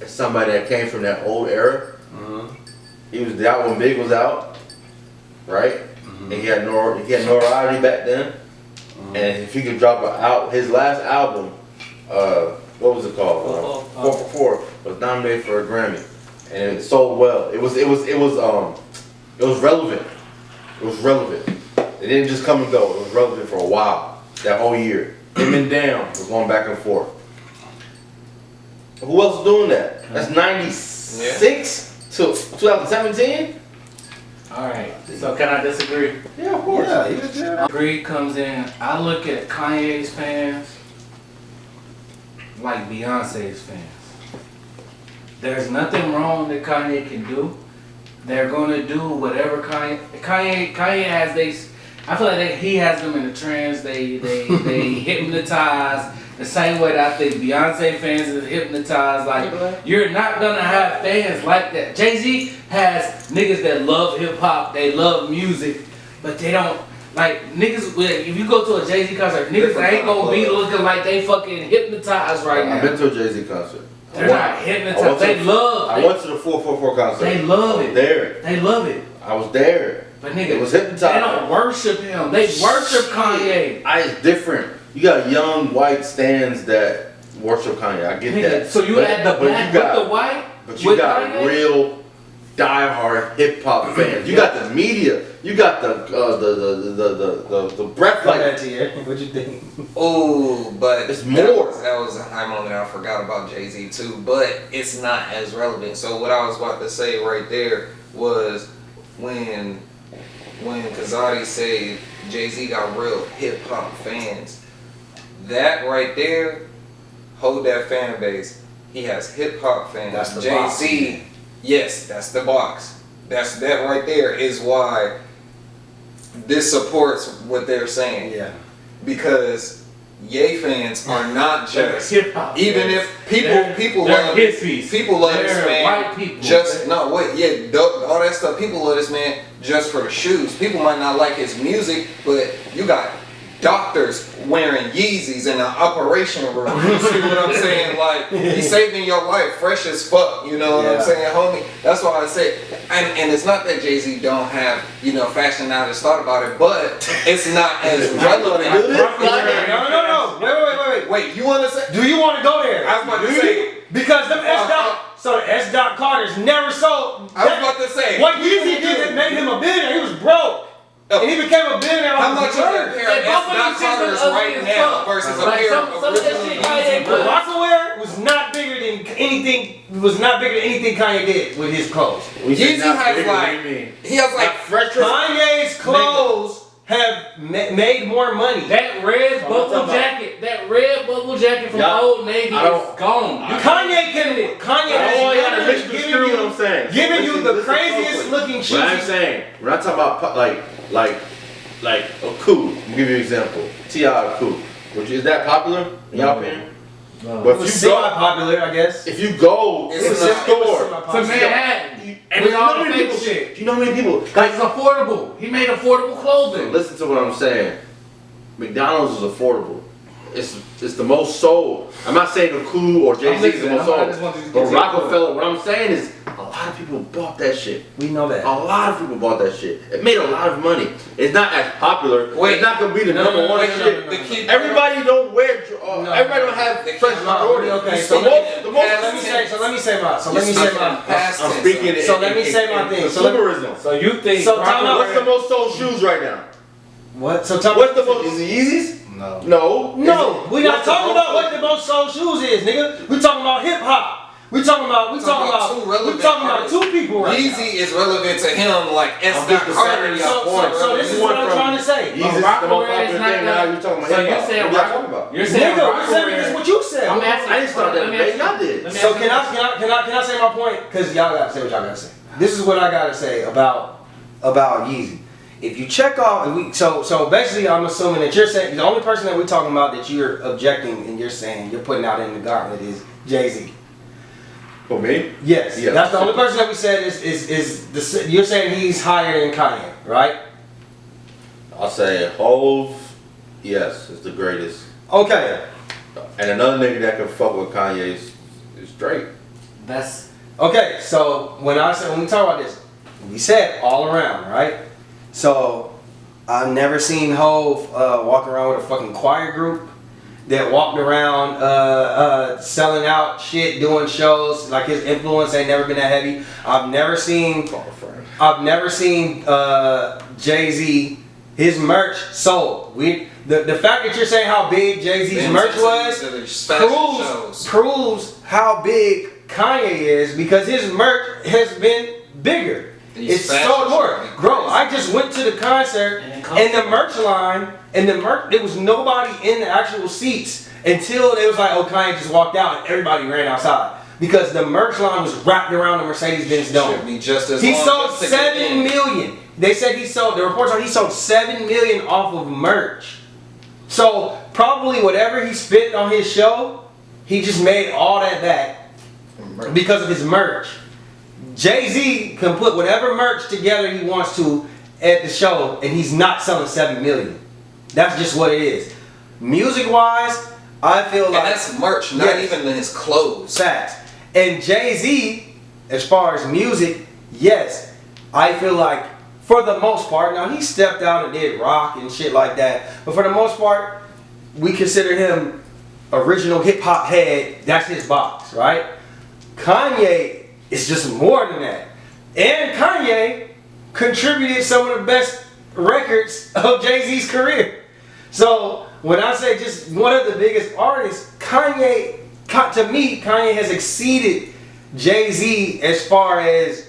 is somebody that came from that old era. Mm-hmm. He was out when Big was out, right? Mm-hmm. And he had notoriety back then. Mm-hmm. And if he could drop his last album, what was it called? 4 for 4 was nominated for a Grammy, and it sold well. It was relevant. It was relevant. It didn't just come and go. It was relevant for a while. That whole year, him and Down was going back and forth. Who else is doing that? That's 96 to 2017. All right. So can I disagree? Yeah, of course. Yeah, Agree comes in. I look at Kanye's fans like Beyonce's fans. There's nothing wrong that Kanye can do. They're gonna do whatever Kanye has. I feel like he has them in a trance. They hypnotize the same way that I think Beyonce fans is hypnotized. Like, you're not gonna have fans like that. Jay-Z has niggas that love hip hop. They love music, but they don't Like niggas, if you go to a Jay-Z concert, niggas Different ain't gonna be kind of looking like they fucking hypnotized right I've now. been to a Jay-Z concert. They're not hypnotized. They love. I went to the 444 concert. They love I was it. there. They love it. I was there. But nigga, It was they hypnotized. don't worship him. They worship Kanye. It's different. You got young white stands that worship Kanye. I get Nigga, that. so you had the black with the white? But you with got Kanye? real diehard hip hop fans. You got the media. You got the breath Like like that to you. What you think? Oh, but It's more. That was a high moment. I forgot about Jay-Z too, but it's not as relevant. So what I was about to say right there was when Kazadi said Jay-Z got real hip hop fans. That right there, hold that fan base. He has hip hop fans. That's the Jay-Z, yes, that's the box. That right there is why this supports what they're saying. Yeah. Because Ye fans are not just hip-hop even fans. if people They're love hippies. people love this They're man white people. just no wait yeah all that stuff people love this man just for the shoes. People might not like his music, but you got doctors wearing Yeezys in the operation room. You see what I'm saying? Like, he's saving your life fresh as fuck. You know what I'm saying, homie? That's why I say, and it's not that Jay-Z don't have, fashion artists thought about it, but it's not as relevant. No. Wait, you want to say? Do you want to go there? I was about to say. Because them S. Dot, so the S. Dot Carters never sold. I was about to say. What Yeezy did that made him a billionaire. He was broke. And he became a billionaire. How much is a pair of S. Carters right now versus a pair of The Rockaware was not bigger than anything. Was not bigger than anything Kanye did with his clothes. Yeezy has like fresh. Kanye's clothes have made more money. That red bubble jacket from Old Navy is gone. Kanye What is I'm saying. giving you the Listen craziest closely. looking shoes. What I'm saying, when I talk about like a coup, I'll give you an example. T.I. coup, which is that popular in y'all opinion? It But was if you go, semi-popular, I guess. if you go in the store, To Manhattan. and With you know all how the many fake people, shit. you know how many people, Like it's affordable. He made affordable clothing. listen to what I'm saying. McDonald's is affordable. It's the most sold. I'm not saying the coup or Jay-Z is the most I just want you sold. to But get Rockefeller, what I'm saying is a lot of people bought that shit. We know that. A lot of people bought that shit. It made a lot of money. It's not as popular. Wait. It's not gonna be the number one shit. Everybody don't wear. Everybody don't have fresh Jordan. Okay, So so let me say my. I'm speaking. So let me say my thing. So let me- Consumerism. So you think So time out. What's the most sold shoes right now? What? So tell What's the most? Is it Yeezys? No. No. No, we're not What's the talking most about what the most sold shoes is, nigga. We're talking about hip hop. We're talking about two people right now. Yeezy is relevant to him like S. I'm just Carter. saying, So this is what I'm trying to say. Yeezys is the most popular thing. Now you're talking about So hip you're hop. saying What y'all talking about? You're saying Nigga, we're saying this is what you said. I'm asking. I didn't start that debate. Y'all did. Let me So ask can I say my point? Because y'all gotta say what y'all gotta say. This is what I gotta say about Yeezy. If you check off, so basically, I'm assuming that you're saying the only person that we're talking about that you're objecting and you're saying you're putting out in the gauntlet is Jay-Z. For me? Yes, Yeah. that's the only person that we said is you're saying he's higher than Kanye, right? I'll say Hove, yes, is the greatest. Okay. And another nigga that can fuck with Kanye is Drake. That's Okay, so when we talk about this, we said all around, right? So I've never seen Hove walk around with a fucking choir group that walked around selling out shit, doing shows. Like his influence ain't never been that heavy. I've never seen Jay-Z, his merch sold. The fact that you're saying how big Jay-Z's merch was proves how big Kanye is, because his merch has been bigger. It's sold more. Bro, I just went to the concert and the merch line, and there was nobody in the actual seats until they was like, oh, Kanye just walked out and everybody ran outside. Because the merch line was wrapped around the Mercedes-Benz Dome. He sold 7 million. They said the reports are he sold 7 million off of merch. So probably whatever he spent on his show, he just made all that back because of his merch. Jay-Z can put whatever merch together he wants to at the show and he's not selling 7 million. That's just what it is. Music wise, I feel like And that's merch, not even his clothes. facts. And Jay-Z, as far as music, yes, I feel like for the most part, now he stepped out and did rock and shit like that, but for the most part, we consider him original hip hop head. That's his box, right? Kanye is just more than that. And Kanye contributed some of the best records of Jay-Z's career. So when I say just one of the biggest artists, Kanye, to me, Kanye has exceeded Jay-Z as far as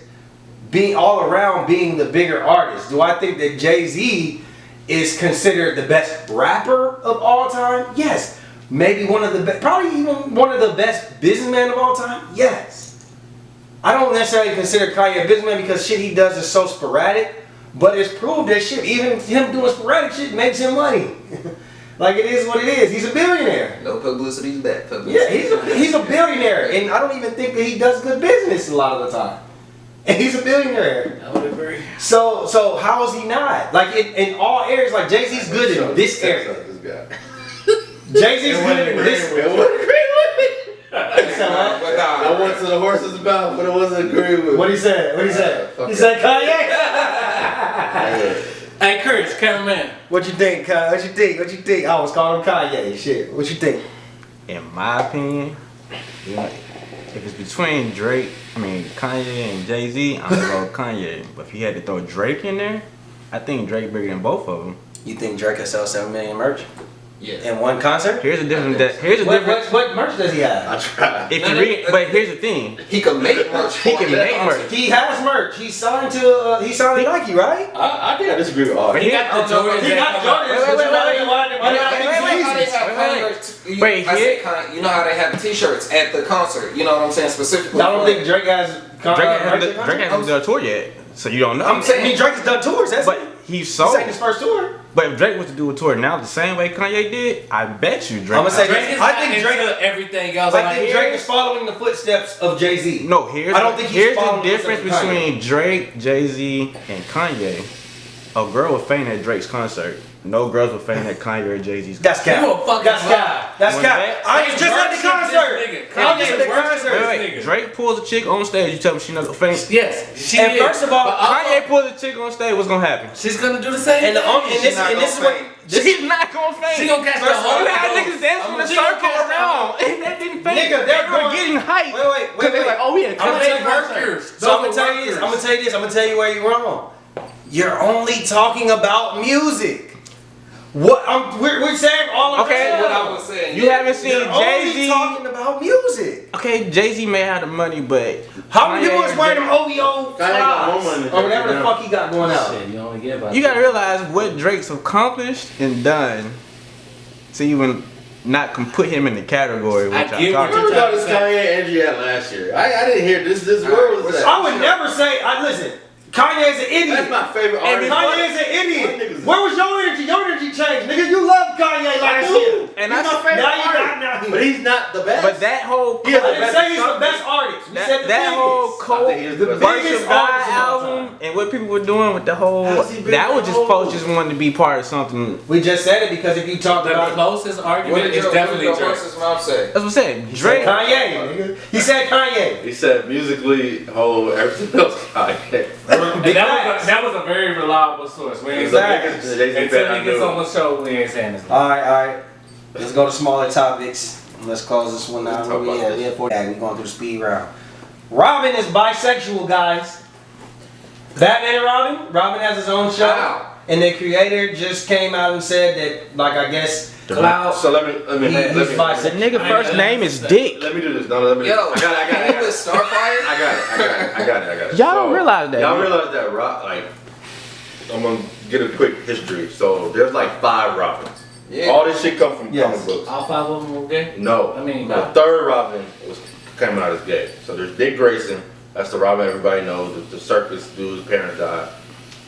being all around being the bigger artist. Do I think that Jay-Z is considered the best rapper of all time? Yes. Maybe one of the best, probably even one of the best businessmen of all time? Yes. I don't necessarily consider Kanye a businessman because shit he does is so sporadic, but it's proved that shit, even him doing sporadic shit makes him money. Like it is what it is. He's a billionaire. No publicity is bad publicity. Yeah, he's a billionaire, and I don't even think that he does good business a lot of the time. And he's a billionaire. I would agree. So how is he not? Like in all areas, like Jay-Z's good in this area. This guy. Jay-Z's good in this. It wasn't agree with me. But I went to the horse's mouth, but it wasn't agree with me. What he said? What he said? Fuck He it. said Kanye. Hey, Chris, cameraman. What you think, Kanye? What you think? What you think? I was calling him Kanye. Shit. What you think? In my opinion, you know, if it's between Kanye and Jay-Z, I'm gonna go Kanye. But if he had to throw Drake in there, I think Drake bigger than both of them. You think Drake could sell 7 million merch yeah. in one concert? Here's the difference. What merch does he have? I tried. If you read, but here's the thing. He can make merch. He can make merch. He has merch. He signed to Nike, right? I think I disagree with all. But He got the Jordan. He got You know how they have T-shirts at the concert. You know what I'm saying specifically. I don't think Drake has. Drake hasn't done a tour yet, so you don't know. I'm saying Drake has done tours. That's but This he's sold. ain't his first tour. But if Drake was to do a tour now the same way Kanye did, I bet you Drake. I'ma say Drake is I not think into Drake- everything else. I think Drake is following the footsteps of Jay-Z. No, I don't think he's here's the following the difference footsteps of between Drake, Jay-Z, and Kanye. A girl would faint at Drake's concert. No girls would faint at Kanye or Jay-Z's. That's cap. You a fucking That's lie. cap. That's When cap. that- I was just at the concert. I was just at the concert. Wait. Drake pulls a chick on stage. You tell me she not gonna faint. Yes, she And is. first of all, But also, Kanye pulls a chick on stage. What's gonna happen? she's gonna do the same. And the thing. only and this is what She's not gonna faint. She gonna catch the First of all, whole. You had niggas dancing in a She gonna circle catch the around, and they didn't faint. Nigga, they they're were going- getting hyped. Wait. Cause they like, oh, we had I'm gonna Kanye tell you concert. So I'm gonna tell you this. I'm gonna tell you this. I'm gonna tell you where you're wrong. You're only talking about music. What we're saying all of Okay, that. What I was saying. You haven't seen You're only Jay-Z. talking about music. Okay, Jay-Z may have the money, but How many people Kanye is and wearing Jay- them OVO Kanye got more flies money than or whatever the Jay-Z fuck he got going out? Shit, you only get about. You gotta realize what Drake's accomplished and done to even not put him in the category which I I, get talked what Remember you're about this Kanye and Angie had last year? I didn't hear this. Where was that? I would never say. Listen. Kanye's an idiot. That's my favorite artist. Kanye's an idiot. Where was your energy? Your energy changed, nigga. You loved Kanye last do. year. And He's I- my favorite Now artist. you got but he's not the best. But that whole He is I the didn't best. say he's the best artist. We said the that whole biggest. Cold I think he is the the best. Bunch Biggest of God artist of all album and what people were doing with the whole How's he been that was the just whole- folks just wanted to be part of something. We just said it because if you talk The about closest What argument did is your definitely Drake. horse's mouth say? That's what I'm saying. Drake. Kanye, nigga. He said Kanye. He said musically, whole everything else Kanye. And that was a very reliable source. We ain't He's the Exactly. biggest Jay-Z fan until I he gets know. on the show, we ain't saying this. All right. Let's go to smaller topics. Let's close this one out. Let's Where talk we about at? this. We at 40. We're going through the speed round. Robin is bisexual, guys. Batman and Robin. Robin has his own show. Wow. And the creator just came out and said that, like, I guess, Cloud. So let me he's The bisexual. nigga first name is Dick. Let me do this. No, let me. Yo, I got can you it. with Starfire? I got it. Y'all don't realize that, Y'all man. realize that I'm gonna get a quick history. So there's like 5 Robins. Yeah. All this shit come from Yes. comic books. All 5 of them were gay? No. I mean, the no. 3rd Robin came out as gay. So there's Dick Grayson. That's the Robin everybody knows. The circus dude's parents died.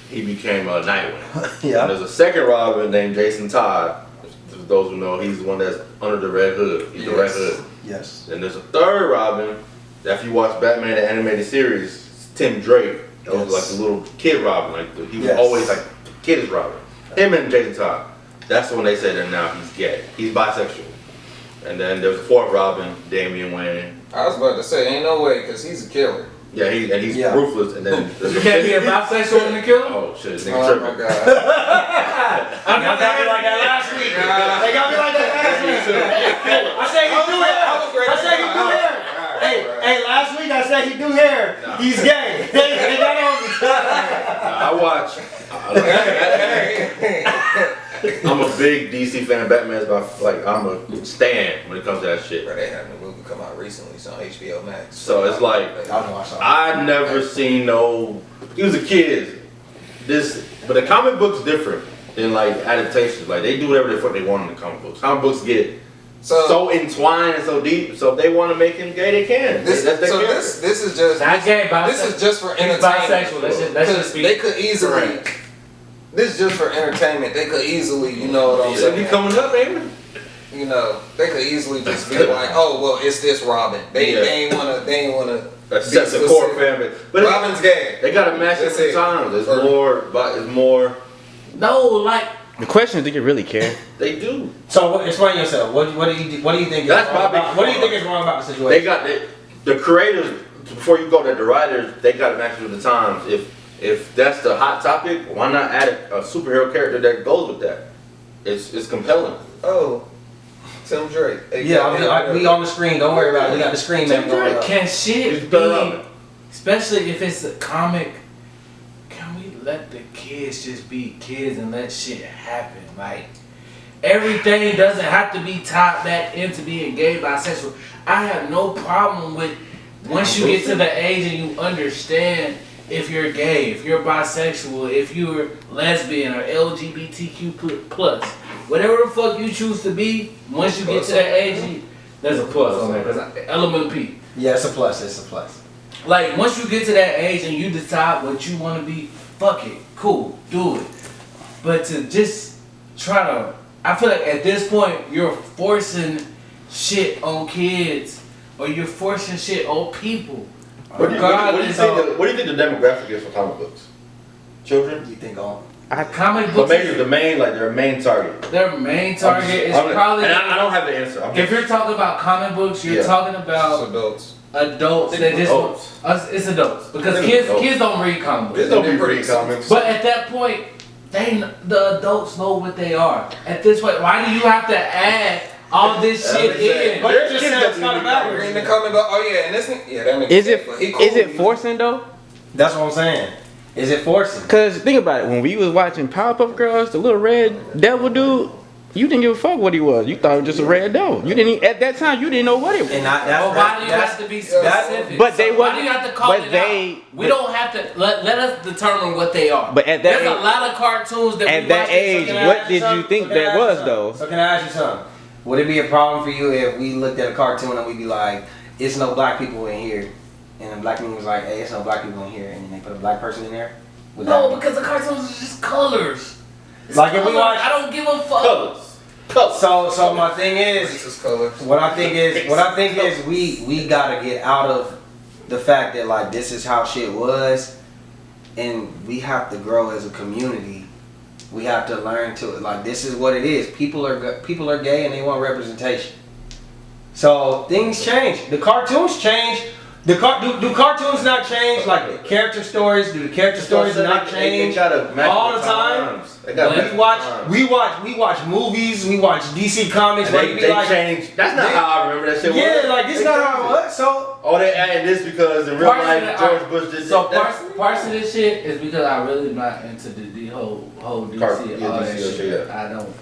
He became a Nightwing. Yeah. And there's a 2nd Robin named Jason Todd. For those who know, he's the one that's under the Red Hood. He's the Red Yes. Hood. Yes. And there's a 3rd Robin. That if you watch Batman the animated series, it's Tim Drake. That was like the little kid Robin. Like he was Yes. always like the kid is Robin. Him and Jason Todd. That's when they said that now he's gay. He's bisexual. And then there's a fourth Robin, Damian Wayne. I was about to say, ain't no way, because he's a killer. Yeah, he's Yeah. ruthless. And then there's You can't be a bisexual and a killer? Oh shit, this Oh nigga my tripping. God. Y'all got me like that last week. They got me like that last week. I said he do hair. I said he do hair. Hey, last week I said he do hair. Nah. He's gay. They got on me. I watch. I'm a big DC fan. Batman's I'm a stan when it comes to that shit. Bro, they had a movie come out recently. It's on HBO Max. So it's like I've never seen no. He was a kid. But the comic book's different than like adaptations. Like they do whatever the fuck they want in the comic books. Comic books get so entwined and so deep. So if they want to make him gay, they can. This is just Not gay, this is just for He's entertainment. bisexual. Let's just be They could easily. correct. This is just for entertainment. They could easily, you know what I'm They saying? be coming up, ain't You know, they could easily just be like, oh well, it's this Robin. They ain't wanna That's the core family. But Robin's gay. they gotta match it That's for it. times. It's more. No, like, The question is, do you really care? They do. So explain yourself. What do you think? That's is wrong my big about, what do you think is wrong about the situation? They got the creators before you go to the writers. They got to match it with the times. If that's the hot topic, why not add a superhero character that goes with that? It's compelling. Oh, Tim Drake. Yeah, we on the screen. Don't worry about it. We got the screen Tim name going Drake. up. can shit He's better be, Robin. especially if it's a comic, can we let the kids just be kids and let shit happen? Like, everything doesn't have to be tied back into being gay, bisexual. I have no problem with once you get to the age and you understand if you're gay, if you're bisexual, if you're lesbian or LGBTQ plus, whatever the fuck you choose to be, once you get to that age, there's a plus on there, because element P. Yeah, it's a plus. It's a plus. Like, once you get to that age and you decide what you want to be, fuck it, cool, do it. But to just try to, I feel like at this point, you're forcing shit on kids, or you're forcing shit on people. What do you think the demographic is for comic books? Children? You think on? Comic But books, maybe their main target. their main target is probably. And I don't have the answer. If you're talking about comic books, you're talking about adults. adults that just Adults. it's adults, because I think kids adults. kids don't read comic books. Kids don't be reading comics. But at that point, the adults know what they are. At this point, why do you have to add all this shit in? But There's you just kids said that it's do not read about Reading the comment about, oh yeah, and this nigga, that nigga. Is it but he cool. is it forcing though? That's what I'm saying. Is it forcing? Cause think about it, when we was watching Powerpuff Girls, the little red devil dude, you didn't give a fuck what he was. You thought it was just a red devil. You didn't at that time. You didn't know what it was. And that's Well, why do you have to be specific? But they Why wasn't- do you have to call but it they- out? We don't have to let us determine what they are. But at that there's a age- lot of cartoons that at we that watch age, Can I what ask you did you something? think So can I that ask you was, something? though? So can I ask you something? Would it be a problem for you if we looked at a cartoon and we'd be like, it's no black people in here, and the black people was like, hey, it's no black people in here, and then they put a black person in there? Would No, that- because the cartoons are just colors. It's Like if we colors. watch- I don't give a fuck. Colors. So my thing is, Racist colors. what I think is we gotta get out of the fact that like this is how shit was, and we have to grow as a community. We have to learn to like this is what it is. People are gay and they want representation. So things change. The cartoons change. Do cartoons not change? Like the character stories? Do the character stories not change all the time? We watch movies. We watch DC comics. Where you be They like, changed. That's not how I remember that shit. yeah, was. like this They not how it changed was. So Oh, they added this because in real Parts of life it George are- Bush just So did parts of this shit is because I really not into the whole DC all that DC, shit. yeah. I don't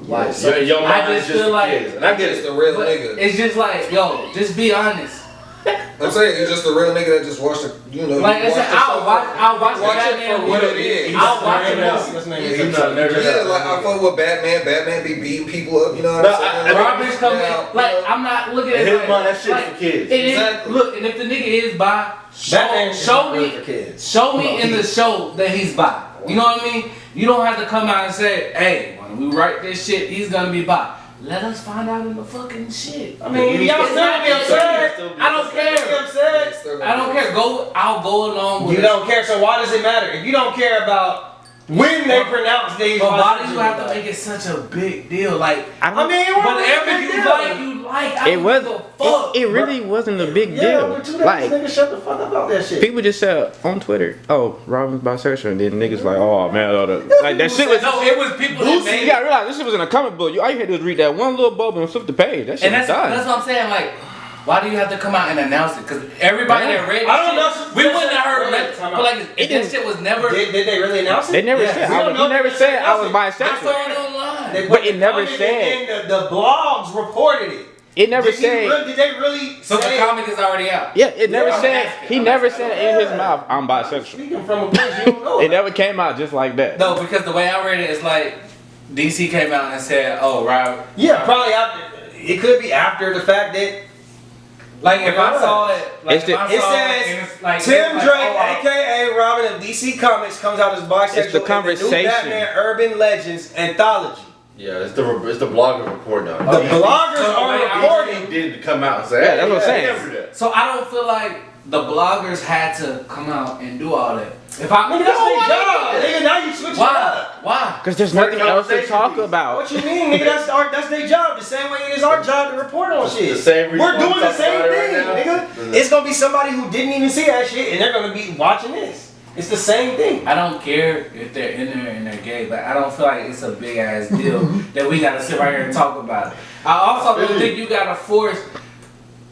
watch. Your mind I is just just feel for like kids. And I get It's it. the real but nigga. it's just like, yo, just be honest. I'm saying it's just a real nigga that just watched the, you know. Like I watch said, the show I'll watch the watch it Batman for what movie. it is. I'll watch it. He's not never Yeah, like I fuck with Batman. Batman be beating people up. You know what No, I'm saying? Robin's coming. Now, Like you know, I'm not looking at In his like, mind, that shit's like, for kids. It is, Exactly. look, and if the nigga is bi, Batman is show not me, really for kids. show me in the show that he's bi. You know what I mean? You don't have to come out and say, hey, when we write this shit, he's gonna be bi. Let us find out in the fucking shit. I mean, y'all It's still not be upset. I don't care. Be upset. I I don't care. I'll go along with You don't care, so why does it matter? If you don't care about when they pronounce these, but why do you have to make it such a big deal? Like, I mean, whatever you like, you like. I It don't was. give a fuck. It really wasn't a big Yeah, deal. but 2 days, Like nigga, shut the fuck up about that shit. people just said on Twitter, "Oh, Robin's bisexual," and then niggas like, "Oh man, like that shit was." No, it was people that You made gotta realize this shit was in a comic book. All you had to do was read that one little bubble and flip the page. That shit And was done. that's what I'm saying. Like, why do you have to come out and announce it? Because everybody that read I don't this know. shit, we wouldn't have heard Wait, nothing. time But out. like, if that shit was never. Did they really announce it? They never Yeah. said. We don't know He never if they said I was I saw bisexual. it online. But it never the said. comic and the blogs reported it. It never Did he said. really- Did they really So the say? comic is already out. Yeah, it never I'm said. asking. He I'm never asking. said in his mouth, "I'm bisexual." Speaking from a place you don't know. It never came out just like that. No, because the way I read it is like DC came out and said, "Oh, Rob." Yeah, probably after. It could be after the fact that Like if I saw it, like It's the- if I it saw says and it's like, Tim it's like, Drake, oh, aka Robin of DC Comics, comes out as bisexual It's the in conversation. the new Batman Urban Legends anthology. Yeah, it's the blogger report now. The bloggers So are wait, I reporting. He did come out and say, Yeah, that's what I'm saying. he never did. So I don't feel like the bloggers had to come out and do all that. If I Nigga, that's their job. Nigga, now you switch it why? up. Why? Because there's For nothing else to conversation talk piece. about. What you mean, nigga? That's their job. The same way it is our job to report on shit. The same reason We're why doing I'm the talking same about it thing, right now. nigga. It's gonna be somebody who didn't even see that shit, and they're gonna be watching this. It's the same thing. I don't care if they're in there and they're gay, but I don't feel like it's a big ass deal that we gotta sit right here and talk about it. I also don't think you gotta force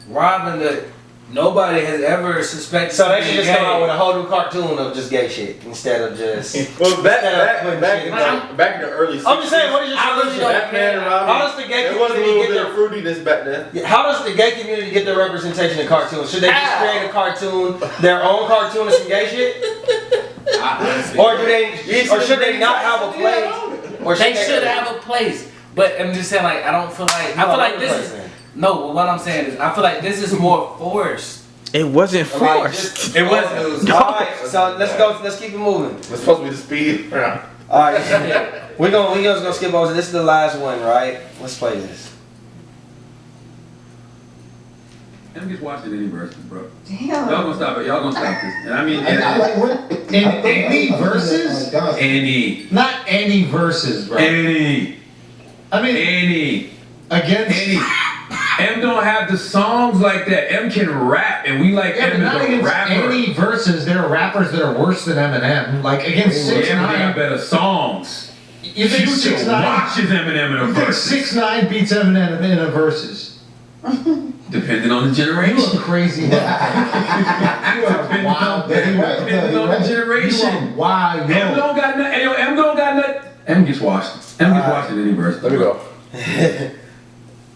Robin to. Nobody has ever suspected. So they him should being just come gay. out with a whole new cartoon of just gay shit instead of just. Well, back Back in the early 60s. I'm just saying, what is your I really solution? don't Batman and Robin. How does the gay There was a community little get bit of fruitiness back then. How does the gay community get their representation in cartoons? Should they just How? create a cartoon, their own cartoon of some gay shit, or do they, or should they not have a place? Or They should have a place, but I'm just saying, like, I don't feel like. I feel like this is. No, but what I'm saying is, I feel like this is more forced. It wasn't forced. It wasn't. Alright, so let's go. Let's keep it moving. It's supposed to be the speed round. All right, we're just gonna skip over. This is the last one, right? Let's play this. I'm just watching any verses, bro. Damn. Y'all gonna stop it. Y'all gonna stop this. And I mean, Like what? Any verses? any, Not any verses, bro. any, I mean, any, against. any. M don't have the songs like that. M can rap, and we like Yeah, but M not as a against rapper. any verses. There are rappers that are worse than Eminem. Like against M 6ix9ine. got better songs. You think Future 6ix9ine? watches Eminem in a You think verse. 6ix9ine beats Eminem in a verses? Depending on the You generation. are crazy. You are wild. Depending on the generation. Wow, M don't got nothing. Hey, yo, M don't got nothing. M gets washed. M gets washed in any verse. Let me go.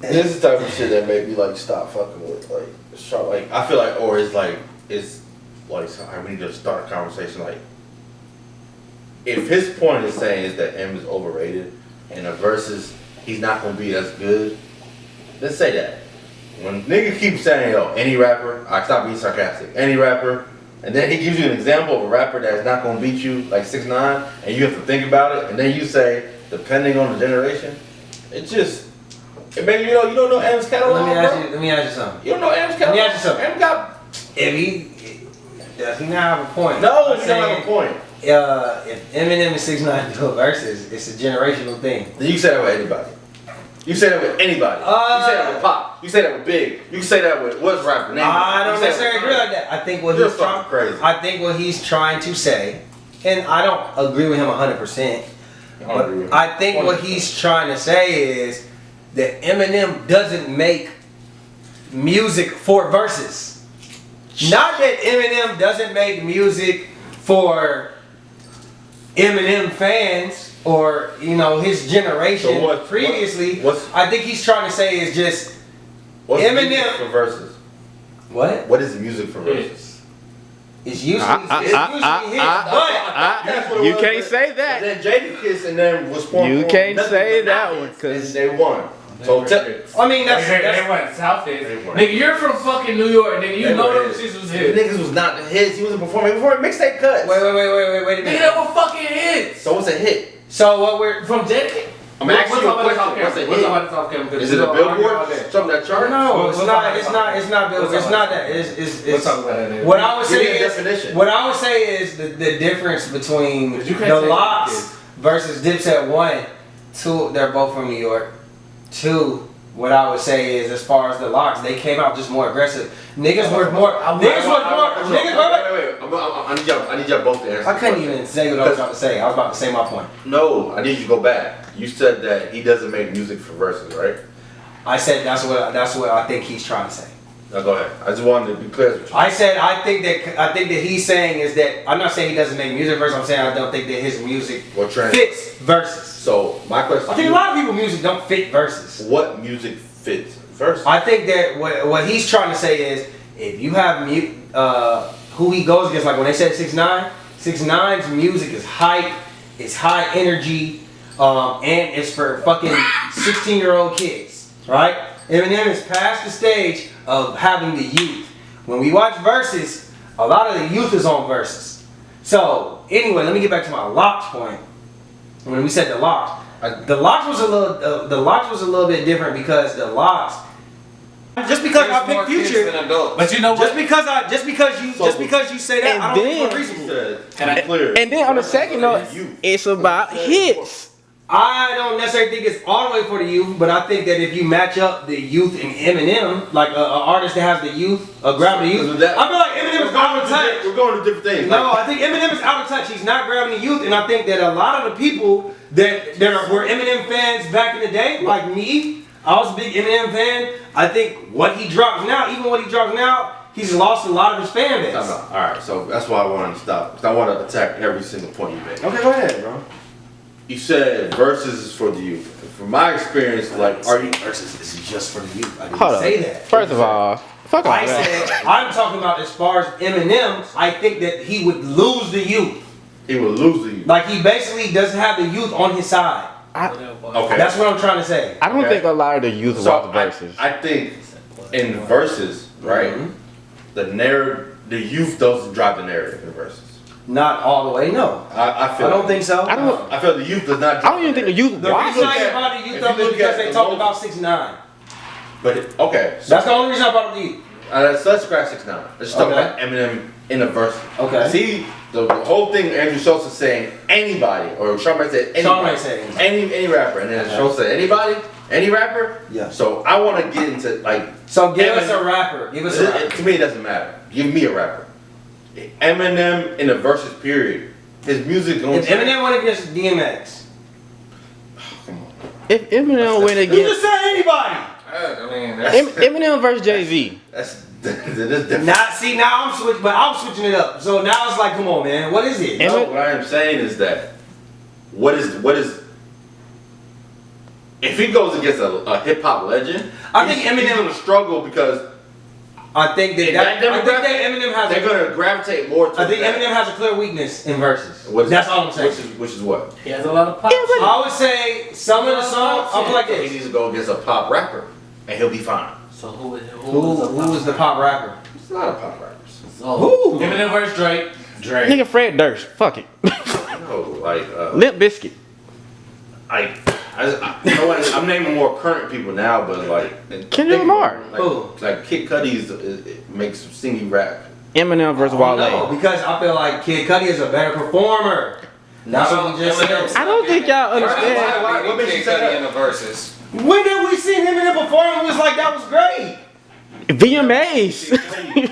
This is the type of shit that made me like stop fucking with I feel like, or it's like we need to start a conversation like if his point is saying is that M is overrated and the verses he's not gonna be as good, let's say that. When nigga keeps saying, yo, any rapper, I stop being sarcastic, any rapper, and then he gives you an example of a rapper that's not gonna beat you like 6ix9ine, and you have to think about it, and then you say, depending on the generation, it made you don't know M's catalog, Let me ask you something. You don't know M's catalog? Let me ask you something. M got... Does he not have a point? No, I'm he don't have a point. If Eminem and 6ix9ine do a versus, it's a generational thing. Then you say that with anybody. You say that with anybody. You say that with Pop. You say that with Big. You can say that with what's rapper name. I don't You say necessarily that agree with- like that. I think what You're he's trying, fucking crazy. I think what he's trying to say, and I don't agree with him 100%. I don't agree with him. I think what he's trying to say is that Eminem doesn't make music for verses. Not that Eminem doesn't make music for Eminem fans or his generation So what- previously. what's- I think he's trying to say is just What's Eminem- music for verses? what? What is music for verses? It's usually hits, but That's what it You was, can't but- say but that. Then Jadakiss and then was formed. You can't say that one, and 'cause- they won. So I mean that's They went South is. Nigga, you're from fucking New York, nigga. You They know were them hits. shits was the hits. niggas was not the hits. He wasn't performing before mixtape cuts. wait a Nigga, minute. they were fucking hits. So what's a hit? So what we're From Jadakiss? I'm asking you a question. What's a We'll hit? talk about this off camera. Is it a Billboard? Something that chart? No, it's We'll not. talk It's about not. It's not Billboard. It's not that. It's. We'll talk about that later. What I would Give me say a is. definition. What I would say is the difference between 'Cause you can't the say Locks kids. versus Dipset. One, two. They're both from New York. Two. What I would say is, as far as the Locks, they came out just more aggressive. Niggas were more. Niggas were more. Niggas. Wait. I need y'all both to answer. I the couldn't question. even say what I was about to say. I was about to say my point. No, I need you to go back. You said that he doesn't make music for verses, right? I said that's what I think he's trying to say. Now go ahead. I just wanted to be clear with you. I said I think that he's saying is that I'm not saying he doesn't make music verses. I'm saying I don't think that his music What trend? fits verses. So my question. I think a lot of people's music don't fit verses. What music fits verses? I think that what he's trying to say is if you have who he goes against, like when they said 6ix9ine, 6ix9ine's music is hype, it's high energy, and it's for fucking 16-year-old kids, right? Eminem is past the stage of having the youth. When we watch verses, a lot of the youth is on verses. So anyway, let me get back to my Locks point. When we said the Locks was a little bit different because the Locks. Just because I picked Future, But you know what? just because you say that, I don't think it's reasonable. Clear. And then on the second note, it's about hits. I don't necessarily think it's all the way for the youth, but I think that if you match up the youth and Eminem, like an artist that has the youth, grabbing the youth, I feel like Eminem is out of touch. We're going to different things. No, I think Eminem is out of touch. He's not grabbing the youth, and I think that a lot of the people that were Eminem fans back in the day, like me, I was a big Eminem fan. I think what he drops now, he's lost a lot of his fan base. All right, so that's why I wanted to stop. Because I want to attack every single point you made. Okay, go ahead, bro. You said verses is for the youth. From my experience, like, are you? Versus is just for the youth. I didn't Hold say on. that. First of all, fuck all I that. said, I'm talking about as far as Eminem, I think that he would lose the youth. He will lose the youth. Like he basically doesn't have the youth on his side. Okay. That's what I'm trying to say. I don't think a lot of the youth So watch the verses. I think in verses, right? The youth doesn't drive the narrative in the verses. Not all the way, no. I feel. I don't think so. I feel the youth does not. I don't even think the youth The watch reason I it. brought the youth If up you is look because at they the talk most- about 6ix9ine. But okay, so That's the only reason I brought up the youth. let's scratch 6ix9ine. Let's just talk Okay. about Eminem in a verse. Okay. See the whole thing. Andrew Schultz is saying anybody, or Charmaine said anybody, Charmaine said anybody. any rapper, and then Schultz said anybody, any rapper. Yeah. So I want to get into like. So give us Eminem- a rapper. Give us a rapper. To me, it doesn't matter. Give me a rapper. Eminem in the verses period. His music going. If Eminem went against DMX, If Eminem went you against just said anybody. I mean, that's, Eminem versus Jay-Z. That's different. Now I'm switching, but I'm switching it up. So now it's like, come on, man, what is it? No, what I am saying is that what is if he goes against a hip hop legend, I think he's Eminem- gonna struggle because I think that, in that demographic, Eminem has. they're gonna gravitate more to I think that. Eminem has a clear weakness in verses. What is That's that? all I'm saying. Which is what? He has a lot of pop. I would say some of the songs. I'll put like He this. needs to go against a pop rapper, and he'll be fine. So who Who is the pop rapper? It's a lot of pop rappers. Who? Eminem versus Drake. Drake. Nigga Fred Durst. Fuck it. No, like Limp Bizkit. you know what? I'm naming more current people now, but like Kendrick Lamar. Who? Like Kid Cudi's it makes some singy rap. Eminem versus No, Wale. because I feel like Kid Cudi is a better performer. That's what we just said. I don't think y'all understand. What makes you say that? in the verses? When did we see him in the performance? It was like that was great. VMAs. He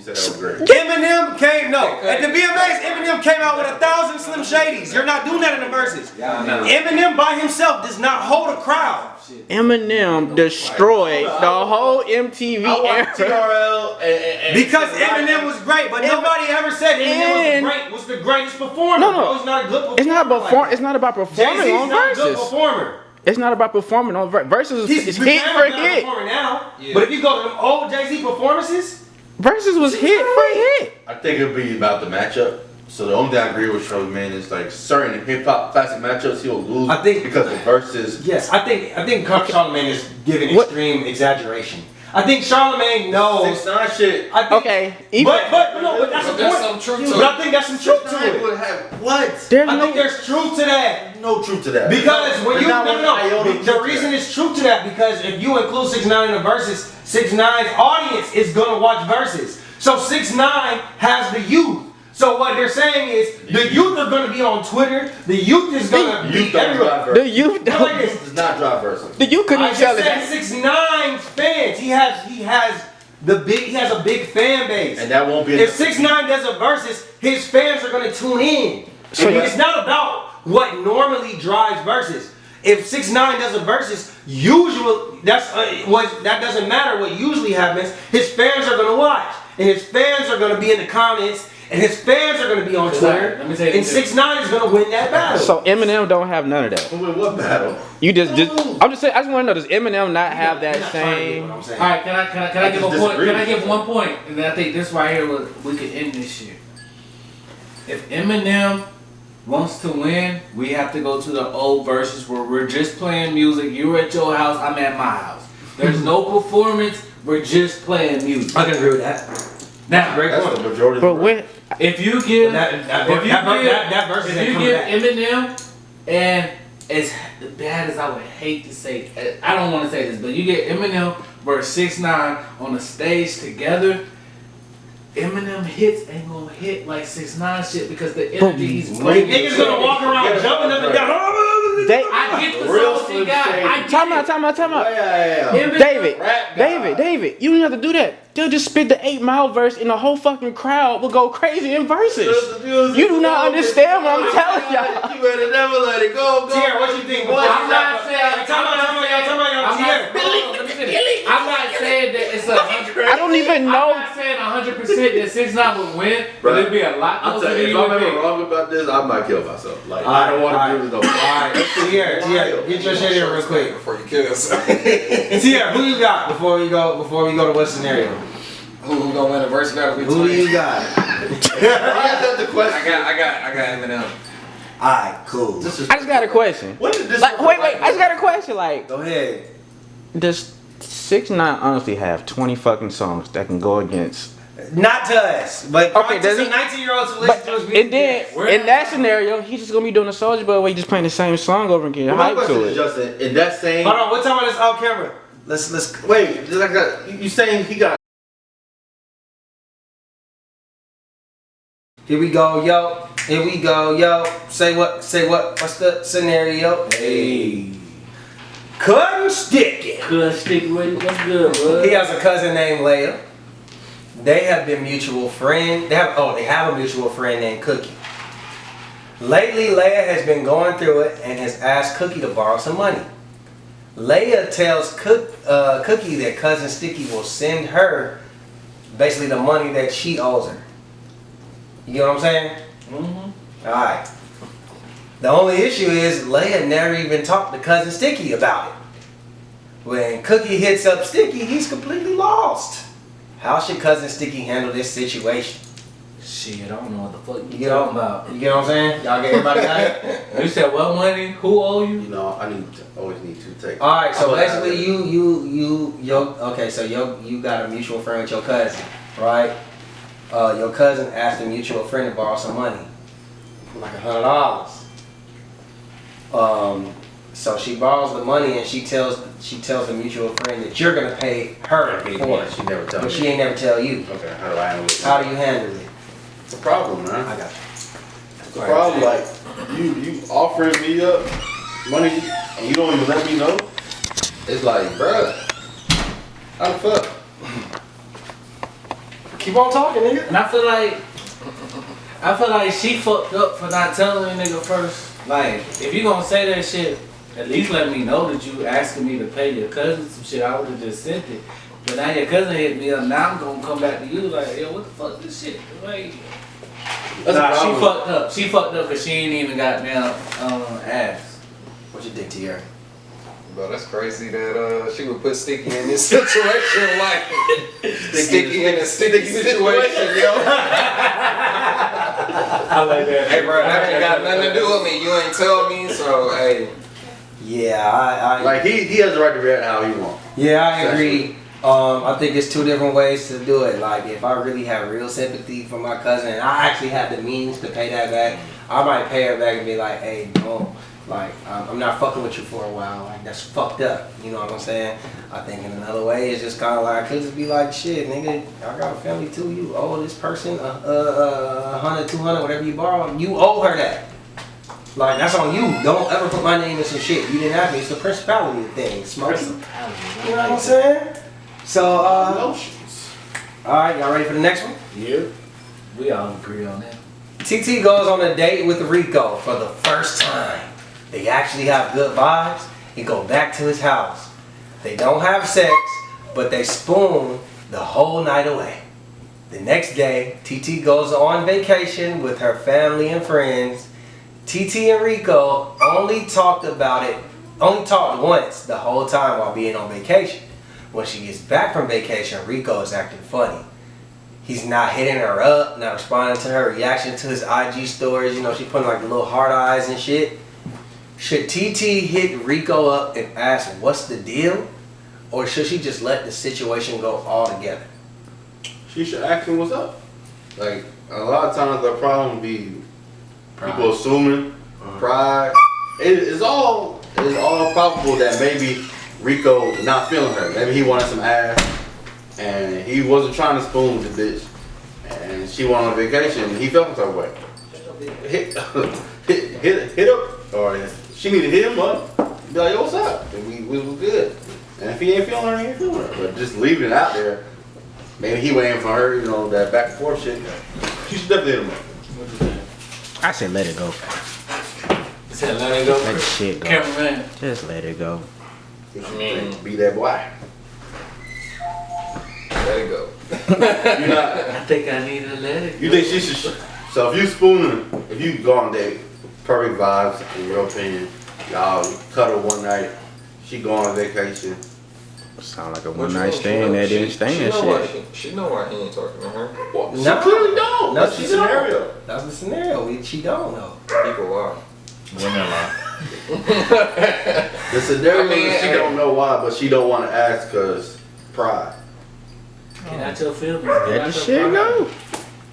said that was great. Eminem came at the VMAs. Eminem came out with 1,000 Slim Shadys. You're not doing that in the verses. Eminem by himself does not hold a crowd. Eminem destroyed the whole MTV I watched era. TRL and Because Eminem was great, but nobody ever said Eminem was the greatest performer. No. Bro, he's not a good performer. It's not like It's not about performing Jay-Z's on not a good verses. performer. It's not about performing on verses. It's hit became for a better hit. performer now. But if you go to them old Jay-Z performances, Versus was hit for hit. I think it'll be about the matchup. So the only thing I agree with Charlamagne is like certain hip hop classic matchups he'll lose. I think- because the verses. yes, I think Charlamagne is giving What- extreme exaggeration. I think Charlamagne knows. 6ix9ine shit. I think, Okay, but that's the There's point. some truth to But I it. think that's some truth to 6ix9ine it. would have what? There's I no. think there's truth to that. no truth to that. Because when There's you not one iota of truth the to reason that. it's true to that because if you include 6ix9ine in the verses, 6ix9ine's audience is gonna watch verses. So 6ix9ine has the youth. So what they're saying is the youth are gonna be on Twitter. The youth is gonna be everywhere. The youth Like don't. this. Does not drive verses. The youth couldn't I even just tell it said that. 6ix9ine's fans. He has a big fan base. And that won't be If 6ix9ine does a versus, his fans are gonna tune in. So It's not about what normally drives verses. If 6ix9ine does a versus, that doesn't matter. What usually happens, his fans are gonna watch, and his fans are gonna be in the comments, and his fans are gonna be on Twitter, Let me tell you and this. 6ix9ine is gonna win that battle. So Eminem don't have none of that. Wait, what battle? You just I'm just saying. I just want to know, does Eminem not have that same? All right, can I give a point? Can I give one point? And then I think this right here we could end this shit. If Eminem wants to win, we have to go to the old verses where we're just playing music. You're at your house, I'm at my house. There's no performance. We're just playing music. I can agree with that. Now, That's the majority. But of the when if you give That versus if ain't you coming give back. Eminem, and as bad as I would hate to say, I don't want to say this, but you get Eminem versus 6ix9ine on the stage together. Eminem hits ain't gonna hit like 6ix9ine shit because the energy he's bringing. Niggas gonna walk around jumping up and down. they I get the Real sauce he Slim got. Shady. I get time it. out. Yeah. Eminem- David, Rap guy. David, you don't have to do that. They'll just spit the 8 Mile verse and the whole fucking crowd will go crazy in verses. You do not understand what I'm telling y'all. You better never let it go. Tierra, what you think? I'm not saying. I'm not saying that it's 100. I don't even I'm know. not saying 100% that 6ix9ine would win, but it'd be a lot I'm closer telling than you, you if I'm would ever think. wrong about this, I might kill myself. Like, I don't want to do this no more. Alright, Tierra, get your shit in real quick. Before you kill yourself. Tierra, who you got before we go to what scenario? Who gonna win the verse battle between? Who do you got? That's the question. I got Eminem. Alright, cool. I just got a question. When did this? Like, wait, I just got a question. Like, Go ahead. does 6ix9ine honestly have 20 fucking songs that can go against? Not to us, but Okay, to does some he- 19-year-olds who listen But to his music. and then in that scenario, he's just gonna be doing a Soulja Boy where he just playing the same song over and getting My hype question to is, it. Justin, in that same. Hold on, what time is this off camera? Let's Wait, just like that, you saying he got. Here we go, yo. Here we go, yo. Say what? What's the scenario? Hey. Cut and stick it. Good stick with it. That's good, bro. He has a cousin named Leia. They have been mutual friends. They have a mutual friend named Cookie. Lately, Leia has been going through it and has asked Cookie to borrow some money. Leia tells Cookie that cousin Sticky will send her basically the money that she owes her. You get what I'm saying? Mm-hmm. Alright. The only issue is Leia never even talked to cousin Sticky about it. When Cookie hits up Sticky, he's completely lost. How should cousin Sticky handle this situation? Shit, I don't know what the fuck You you get talking what, about. you get what I'm saying? Y'all get everybody got it? You said what money? Who owe you? You know, I always need two takes. Alright, so How about basically that? you got a mutual friend with your cousin, right? Your cousin asked a mutual friend to borrow some money. Like $100. So she borrows the money and she tells the mutual friend that you're gonna pay her for it. She never tell But me. she ain't never tell you. Okay, how do I handle it? How do you handle it? It's a problem, man. I got you. It's a problem. Like you offering me up money and you don't even let me know. It's like, bruh, how the fuck? Keep on talking, nigga. And I feel like she fucked up for not telling the nigga first. Like, if you gonna say that shit, at least let me know that you asking me to pay your cousin some shit. I would have just sent it. But now your cousin hit me up. Now I'm gonna come back to you like, yo, what the fuck this shit? Like, That's a nah, she problem. fucked up. She fucked up because she ain't even got down ass. What you think, Tierra? Bro, that's crazy that she would put Sticky in this situation, like Sticky in a sticky situation, yo. I like that. Hey, bro, that ain't got nothing to do with me. You ain't tell me, so hey. Yeah, I Like he has the right to react how he wants. yeah, I agree. I think it's two different ways to do it. Like, if I really have real sympathy for my cousin and I actually have the means to pay that back, I might pay her back and be like, hey, no, Like, I'm not fucking with you for a while. Like, that's fucked up. You know what I'm saying? I think in another way, it's just kind of like, I could just be like, shit, nigga, I got a family too. You owe this person 100, 200, whatever you borrow. You owe her that. Like, that's on you. Don't ever put my name in some shit. You didn't have me. It's the principality of things. Smokey. You know what I'm saying? So, alright, y'all ready for the next one? Yeah. We all agree on that. TT goes on a date with Rico for the first time. They actually have good vibes. He go back to his house. They don't have sex, but they spoon the whole night away. The next day, TT goes on vacation with her family and friends. TT and Rico only talked once the whole time while being on vacation. When she gets back from vacation, Rico is acting funny. He's not hitting her up, not responding to her reaction to his IG stories. You know, she putting like the little heart eyes and shit. Should TT hit Rico up and ask what's the deal? Or should she just let the situation go all together? She should ask him what's up. Like, a lot of times the problem be people assuming pride. It's all probable that maybe Rico not feeling her. Maybe he wanted some ass and he wasn't trying to spoon with the bitch. And she went on vacation and he felt some way. Hit up, or she need to hit him up. Be like, yo, what's up? And we was good. And if he ain't feeling her, he ain't feeling her. But just leaving it out there, maybe he waiting for her, you know, that back and forth shit. She should definitely hit him up. I said let it go. You said let it go? Let the shit go. Cameraman. Just let it go. Be that boy. Let it go. You not. I think I need to let it go. You think she should? So if you spooning, if you go on a date, perfect vibes in your opinion. Y'all cuddle one night. She go on vacation. Sound like a one night stand that didn't stand shit. She know why he ain't talking to her. Well, she No. clearly don't. No, That's she the scenario. don't. That's the scenario. She don't know. People lie. Women lie. The scenario I mean, is she don't know why, but she don't want to ask because pride. Get out your feelings. Let the shit go.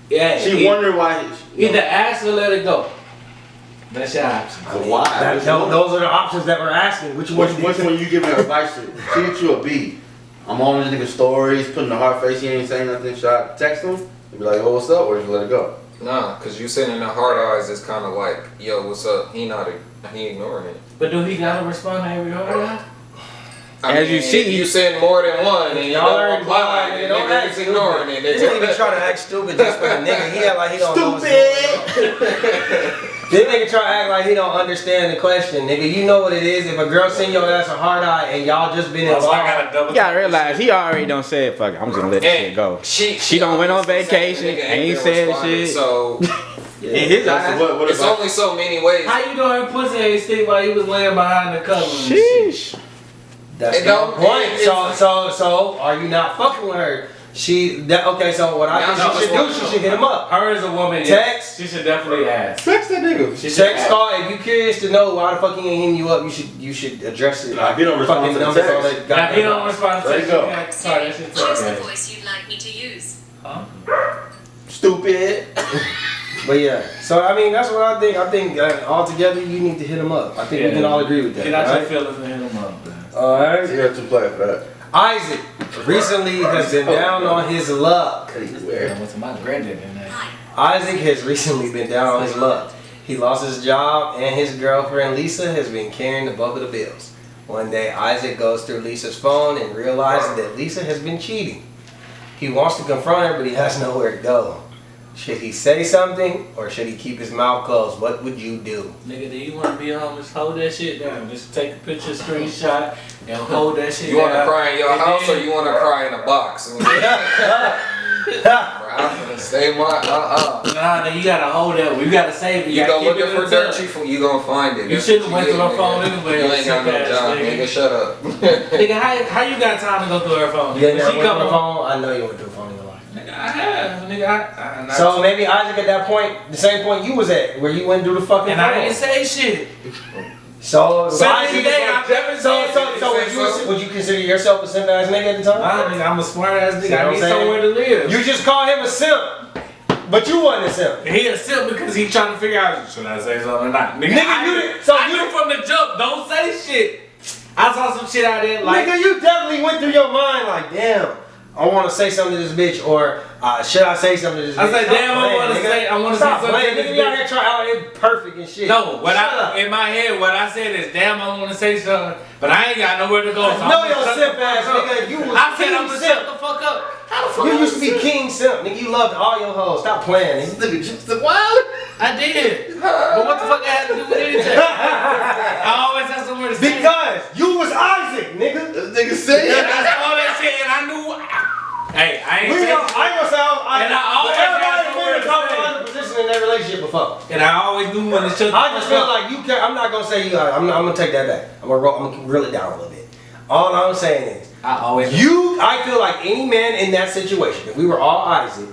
Yeah. She wondering why. Either ask or let it go. That's your option. Why? Those are the options that we're asking. Which one? Which one you giving advice to? She get you a B. I'm on this nigga stories, putting the heart face, he ain't saying nothing, shot, text him, and be like, oh, what's up, or just let it go. Nah, cause you sitting in the hard eyes is kind of like, yo, what's up? He ignoring it. But do he gotta respond to every order? As you see, if you send more than one and Y'all y'all are don't reply, ignoring it. and Don't niggas act ignoring it. This nigga trying to act stupid just for the nigga. He act like he don't know what's going on. This nigga try to act like he don't understand the question. Nigga, you know what it is. If a girl send your ass a hard eye and y'all just been involved. you gotta realize he already don't say it. Fuck it, I'm just gonna let this shit go. She don't went on vacation, ain't said shit. So In his eyes, What it's only so many ways. How you doing pussy ain't stick while he was laying behind the cover? sheesh. That's It the don't- point. it- So are you not fucking with her? Okay, so what I think she should do, she should hit him up. Her as a woman, Text. she should definitely ask. Text that nigga. She should Text ask. call. If you curious to know why the fuck he ain't hitting you up, you should address it. Nah, if you don't respond Fucking to the numbers text. on that Now, if you goddamn don't box. respond to Let text, it go. you got sorry, that shit's Choose the okay. voice you'd like me to use. Stupid. But yeah, so I mean that's what I think. I think altogether you need to hit him up. I think we Yeah. can all agree with that. Get out your Right? feelings and hit him up, man. All right. You have to play for that. Isaac recently has been down on his luck. I went to my granddad in that. Isaac has recently been down on his luck. He lost his job and his girlfriend Lisa has been carrying the bulk of the bills. One day Isaac goes through Lisa's phone and realizes that Lisa has been cheating. He wants to confront her but he has nowhere to go. Should he say something or should he keep his mouth closed? What would you do? Nigga, do you want to be home? Just hold that shit down. Just take a picture, screenshot, and hold that shit You down. want to cry in your And house then- or you want to cry in a box? Bro, I'm gonna stay my Nah, then you gotta hold that. You gotta save it. You gotta go keep looking it for in dirt touch. cheap, you gonna find it. You That's should've what went to get, her phone nigga. anyway, You ain't got no sick ass job, nigga. nigga. Shut up. Nigga, how you got time to go through her phone? You When ain't never she went come through the home. phone? I know you went through the phone in your life. Nigga, I have. Nigga, I So maybe Isaac at that point, the same point you was at, where you went through the fucking and I phone. didn't say shit. So Since this day, I've never said would you consider yourself a simp ass nigga at the time? Nah, nigga, I'm a smart ass See nigga. what I I'm need saying? somewhere to live. You just call him a simp. But you wasn't a simp. He a simp because he trying to figure out should I say something or not. Nigga, Nigga, you did. So I you knew from the jump, don't say shit. I saw some shit out there like. Nigga, you definitely went through your mind like, damn, I want to say something to this bitch, or should I say something to this bitch? I said, damn, I want to say something to Nigga, this you out bitch. here trying out here perfect and shit. No, Shut up. in my head, what I said is, damn, I want to say something, but I ain't got nowhere to go. So No, your simp ass, nigga. You was I said king I'm gonna simp. shut the fuck up. How the fuck You I used to be simp? king simp, nigga. You loved all your hoes. Stop playing, nigga. Nigga, just the wild. I did. But what the fuck I had to do with anything? I always have somewhere to say. Because you was Isaac, nigga. This nigga said And I said all that shit, and I knew. Hey, I ain't saying shit. I ain't gonna say I And I always but everybody got been somewhere in to a say. other position in their relationship before. And I always knew when to shut the I just fuck feel up. like you can. I'm not gonna say you. I'm gonna take that back. I'm gonna reel it down a little bit. All I'm saying is, I always. I feel like any man in that situation, if we were all Isaac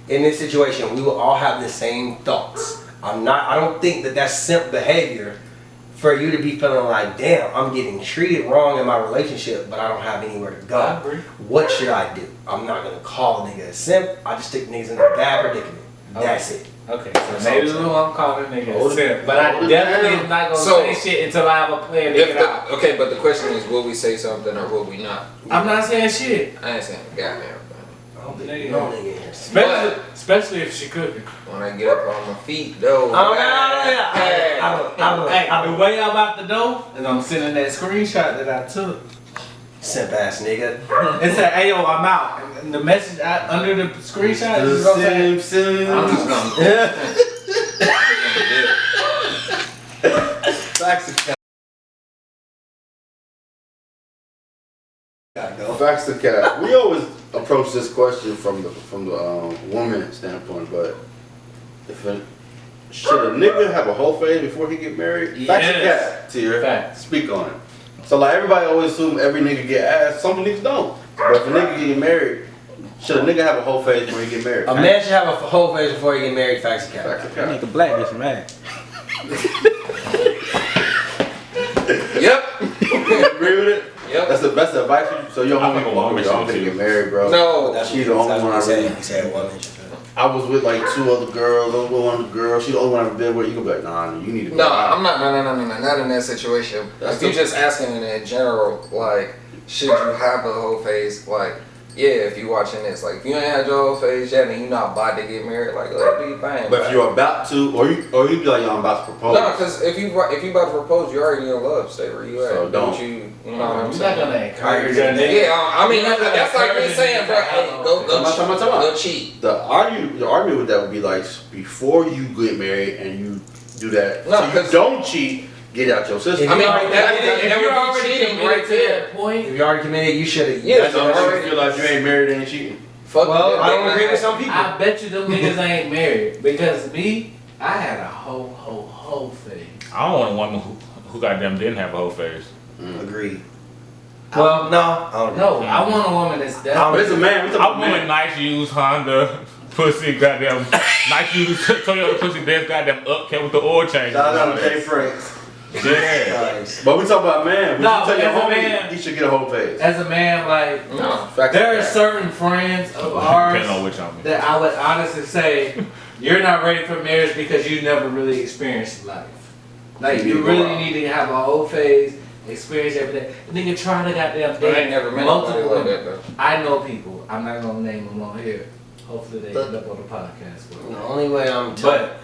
in this situation, we will all have the same thoughts. I don't think that that's simp behavior for you to be feeling like, damn, I'm getting treated wrong in my relationship, but I don't have anywhere to go. I agree. What should I do? I'm not gonna call a nigga a simp. I just stick niggas in a bad predicament. That's it. Okay, so maybe I'm calling nigga Hold a simp, it but I down. definitely am not gonna So, say shit until I have a plan to get out. Okay, but the question is, will we say something or will we not? I'm not saying shit. I ain't saying a goddamn thing. I don't think Nigga. no nigga in here. Especially if she cooking. When I get up on my feet, though. Hey, the way I'm out the door is I'm sending that screenshot that I took. Simp ass nigga. It said, "Hey yo, I'm out." And the message under the screenshot is what I'm saying. I'm just gonna. Facts to cap. Facts to cap. We always approach this question from the woman standpoint, but should a nigga have a whole phase before he get married? Facts to Yes. cap, Tier. Facts. Speak on it. So like everybody always assume every nigga get ass. Some niggas don't. But if a nigga get married, should a nigga have a whole phase before he get married? A man should have a whole phase before he get married. Facts account. Facts to That cap. nigga black gets mad. Yep. Agree with it? Yep. That's the best advice. So your I homie think a walk woman with you. I'm should gonna too. get married, bro. No. She's the only one I really. He said woman. I was with like 2 other girls. I was with one of the girls. She's the only one I've been with. You can be like, nah, you need to. Go No, out. I'm not. No, not in that situation. That's If you're the- just asking in general, like, should you have a whole phase? Like, yeah, if you watching this, like, if you ain't had your whole phase yet and you not about to get married, like, let do your thing. But if you're about to, or you be like, yo, I'm about to propose. no, because if you about to propose, you're already in love. Stay where you at. So don't. You know what I'm You're not saying? gonna encourage your nigga. Yeah, I mean, You're not gonna that's like me encourage saying, niggas bro, to hey, have go Come on. go cheat. The argument with that would be like, before you get married and you do that, No, so you 'cause- don't cheat, get out your system. I mean, already- that If you're would be already cheating committed right to there. that point, If you're already committed, you should have. Yeah, That's so what already- you feel like you ain't married and cheating. Fuck Well, that. I don't agree with some people. I bet you them niggas ain't married. Because me, I had a whole thing. I don't want a woman who goddamn didn't have a whole face. Agreed. Well, no, I don't No, I want a woman that's But it's a man. It's a I want man. nice used Honda pussy, goddamn nice used Toyota pussy that's goddamn upkept with the oil change. Shout out to Jay Franks. Yeah. Nice. But we talk about man. When No, you tell your as a homie, man- he should get a whole phase. As a man, like, No. Facts there to are cap. certain friends of ours Depending on which on me. that I would honestly say you're not ready for marriage because you never really experienced life. Like, You you need to go really out. need to have a whole phase, experience everything. Nigga, try to goddamn I ain't date never met nobody multiple like women. that, though. I know people. I'm not gonna name them on here. Hopefully they end up on the podcast. The only way I'm. But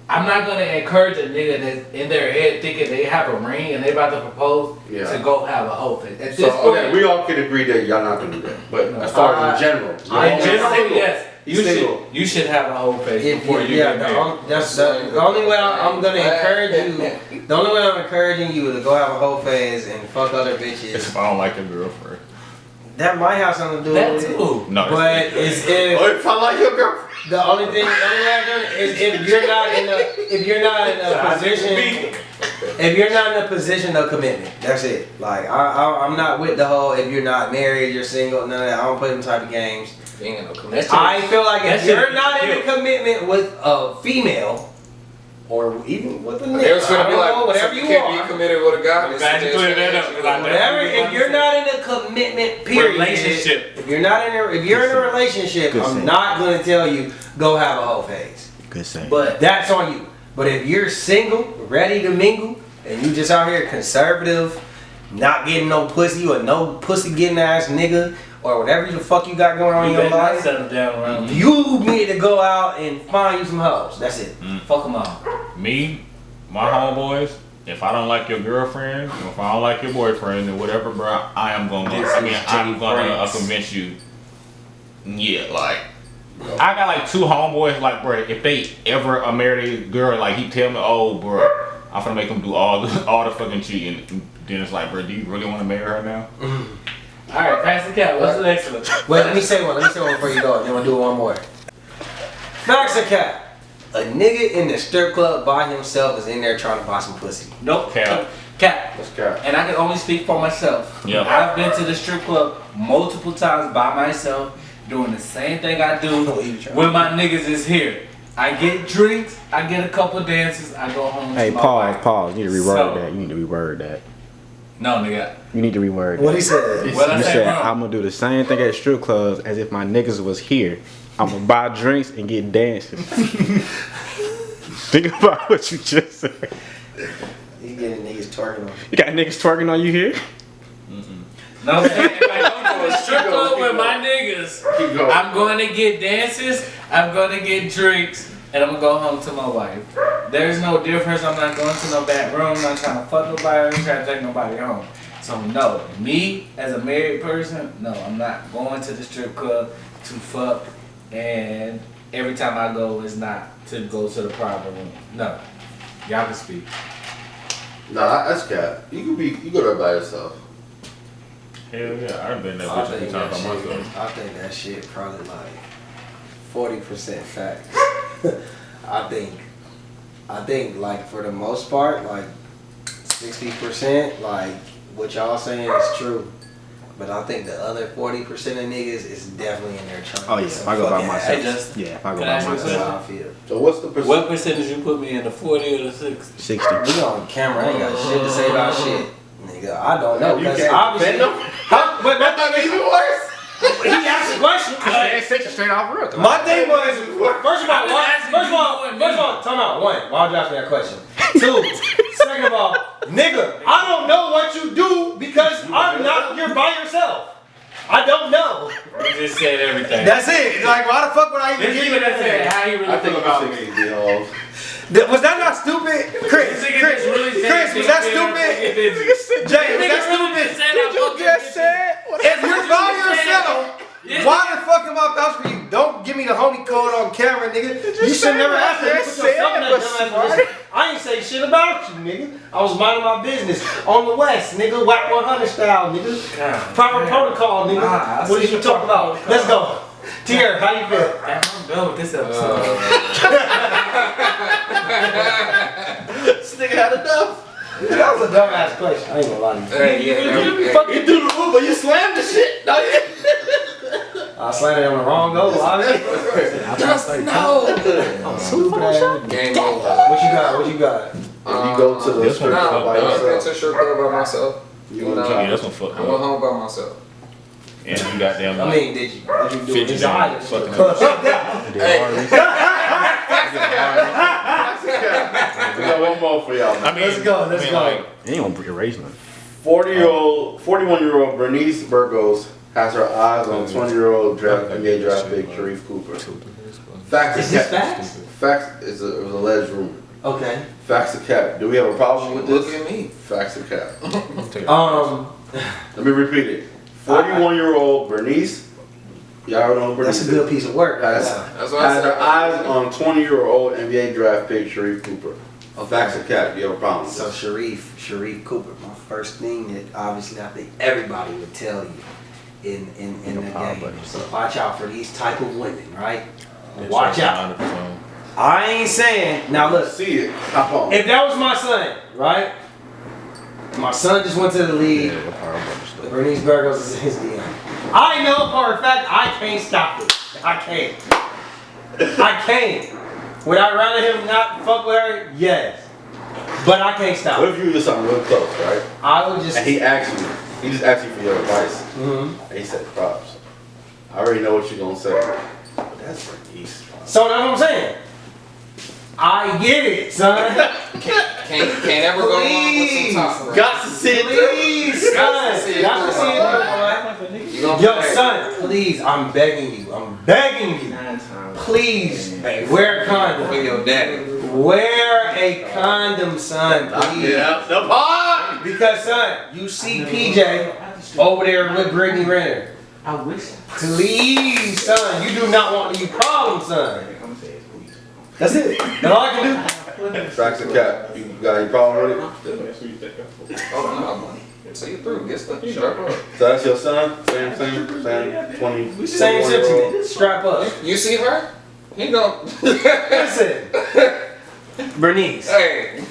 I'm not gonna encourage a nigga that's in their head thinking they have a ring and they about to propose Yeah. to go have a whole thing. At So this okay, point, we all can agree that y'all not gonna do that. But as far as in general, in general, yes, He's you single. you should have a whole face before you yeah, get married. that's the only way I'm gonna encourage you. The only way I'm encouraging you to go have a whole phase and fuck other bitches. If I don't like your girlfriend. That might have something to do That with it. too. No. But it's if Oh, if I like your girlfriend. the only way I'm doing it is if you're not in a position. If you're not in a position of commitment, that's it. Like I'm not with the whole. If you're not married, you're single. None of that. I don't play them type of games. Being in a commitment. I feel like if That you're shit not in a is cute. commitment with a female or even with a nigga. There's gonna be like, whatever you you can't are. be committed with a guy. Glad you cleared that up, 'cause I never- Whatever. If you're not in a commitment period, Relationship. if you're not in a, if you're in a relationship, Good I'm saying. not gonna tell you go have a whole phase. Good saying. But that's on you. But if you're single, ready to mingle, and you just out here conservative, not getting no pussy or no pussy getting ass nigga or whatever the fuck you got going on in You your better not life, settle down around me. you need to go out and find you some hoes. That's it. Fuck them all. Me, my homeboys, if I don't like your girlfriend, or if I don't like your boyfriend, or whatever, bro, I am gonna. This I mean, is I'm Jay gonna Franks. convince you. Yeah, like. I got like 2 homeboys, like, bro, if they ever a married girl, like, he tell me, oh, bro, I'm gonna make him do all the fucking cheating. Then it's like, bro, do you really want to marry her now? Alright, pass the cat. What's the next one? Wait, let me say one. Let me say one before you go. And then we'll do one more. Facts or cap? A nigga in the strip club by himself is in there trying to buy some pussy. Nope. Cap. Cat. That's cap. And I can only speak for myself. Yep. I've been to the strip club multiple times by myself, doing the same thing I do when my niggas is here. I get drinks, I get a couple dances, I go home. Hey, to my pause, wife. pause. You need to reword So- that. You need to reword that. No, nigga. You need to reword that. What he said? What I You say said wrong? I'm gonna do the same thing at strip clubs as if my niggas was here. I'm gonna buy drinks and get dances. Think about what you just said. He getting niggas twerking on. You got niggas twerking on you here? No, I'm saying, if I go to the strip club with my niggas, Keep going. I'm going to get dances, I'm going to get drinks, and I'm going to go home to my wife. There's no difference. I'm not going to no back room, I'm not trying to fuck nobody, I'm trying to take nobody home. So no, me as a married person, no, I'm not going to the strip club to fuck, and every time I go is not to go to the private room. No. Y'all can speak. Nah, that's cap. You go there by yourself. Hell yeah, I've been there I bitch a few think times that by myself. shit. I think that shit probably like 40% facts. I think like for the most part, like 60%, like what y'all saying is true. But I think the other 40% of niggas is definitely in there trying. Oh to yeah, get if some I go by fucking myself. ass. just- Yeah, if I go Can I by ask you a That's myself. how I feel. So what's the percent? What percentage you put me in, the 40 or the 60? 60. We on camera, I ain't got shit to say about shit. Nigga, I don't know. You Because can't obviously. defend them? But my thing is, worse. he asked a question. Straight off real. My thing was, first of all, I've been asking you more than me. time out. One, why would you ask me that question? Two, second of all, nigga, I don't know what you do because you're by yourself. I don't know. You just said everything. That's it. Like, why the fuck would I even This give you nigga that said that? how he I really think feel about it's me. 60, yo. Was that not stupid? Chris, This nigga just really said Chris, was that stupid? Jay, was that stupid? If you're by yourself, why the fuck am I vouch for you? Don't give me the homie code on camera, nigga. You should never ask me to put yourself in that dumbass position. I ain't say shit about you, nigga. I was minding my business on the west, nigga. Whack 100 style, nigga. Proper protocol, nigga. I What see did you the talk about? protocol. Let's go. Tier, how you feel? I'm done with this episode. This nigga had enough. That was a dumbass question. I ain't gonna lie to you. Hey, yeah, You threw the hoop, but you slammed the shit. No, you I slanted on the wrong goal, obviously. just no. Stupid ass. game over. What you got? What you got? If you go to the This one strip club Nah, by I've been yourself, to a strip club by myself. you When gonna I- Yeah, that's one fucked I went up. home by myself. And you got them. I mean, did you do it 50 inside? fucking We got one more for y'all. I mean, Let's go, let's go. Like, You ain't gonna erase nothing. 41-year-old Bernice Burgos has her eyes on 20-year-old NBA draft pick Sharif Cooper. Facts Is or this cap? facts? Facts is it was alleged rumor. Okay. Facts or cap? Do we have a problem with Look this? at me. Facts or cap? Let Let me repeat it. 41-year-old Bernice, y'all know who that's Bernice a good is, piece of work. has, That's what I has her said. eyes on 20-year-old NBA draft pick Sharif Cooper. Facts or cap? Do you have a problem with So this? Sharif Cooper. My first thing that obviously I think everybody would tell you in the power game. button. So watch out for these type of women, right? Watch out. 100%. I ain't saying now. Look, See it. Hop on. if that was my son, right? My son just went to the league. Yeah, your power button stuff. Bernice Burgos is his DM. I know for a fact I can't stop it. I can't. Would I rather him not fuck with her? Yes. But I can't stop. What if you were something real close, right? I would just. And he just asked you for your advice. Mm-hmm. And he said, props. I already know what you're gonna say. But that's Bernice. So that's what I'm saying. I get it, son. Can't ever go wrong with some top, bro. Got to see it. Please, son. Got to see it, boy. Yo, son, please, I'm begging you. Please, wear a condom. For your daddy. Wear a condom, son, please. Yeah, the pod. Because, son, you see PJ over there with Brittany Renner. I wish. Please, son, you do not want any problems, son. That's it. That's all I can do. Facts and cap. You got any problem with it? Oh, no. See you through. Get stuff. Strap up. So that's your son? Same 20. Same sentiment. Strap up. You see her? He gon' Listen. Bernice. Hey.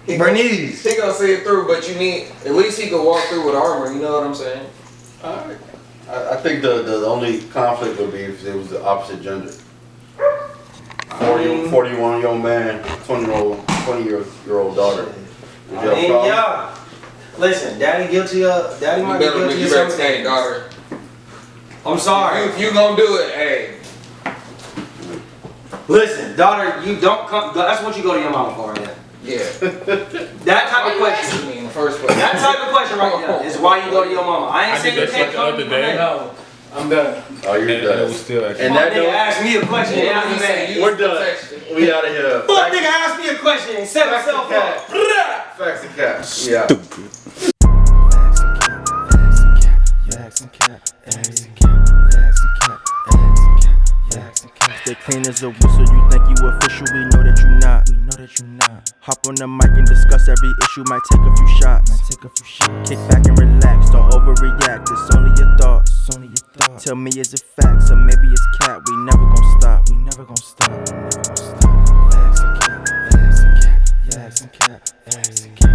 Bernice. He gonna see it through, but you need at least he could walk through with armor. You know what I'm saying? Alright. I think the only conflict would be if it was the opposite gender. 41-year-old man, 20-year-old daughter. Would you have a problem? Yeah. Listen, daddy might be guilty of something. Hey, daughter. I'm sorry. If you gonna do it, hey. Listen, daughter, you don't come. That's what you go to your mama for, right now. Yeah. That type of question. Asking me in the first place. That type of question right there is why you go to your mama. I ain't I saying did you that can't shit the come other to day. me. No, I'm done. Oh, you're And it done. was still And Fuck that nigga note, asked me a question. Yeah, Yeah, he said you we're use done. protection. We out of here. fuck nigga asked me a question and set Facts himself and up. Facts and cap. Yeah. Stay clean as a whistle, you think you official, we know that you not. Hop on the mic and discuss every issue, might take a few shots. Kick back and relax, don't overreact, it's only your thoughts. Tell me is it facts or maybe it's cat, we never gon' stop. Facts and cap.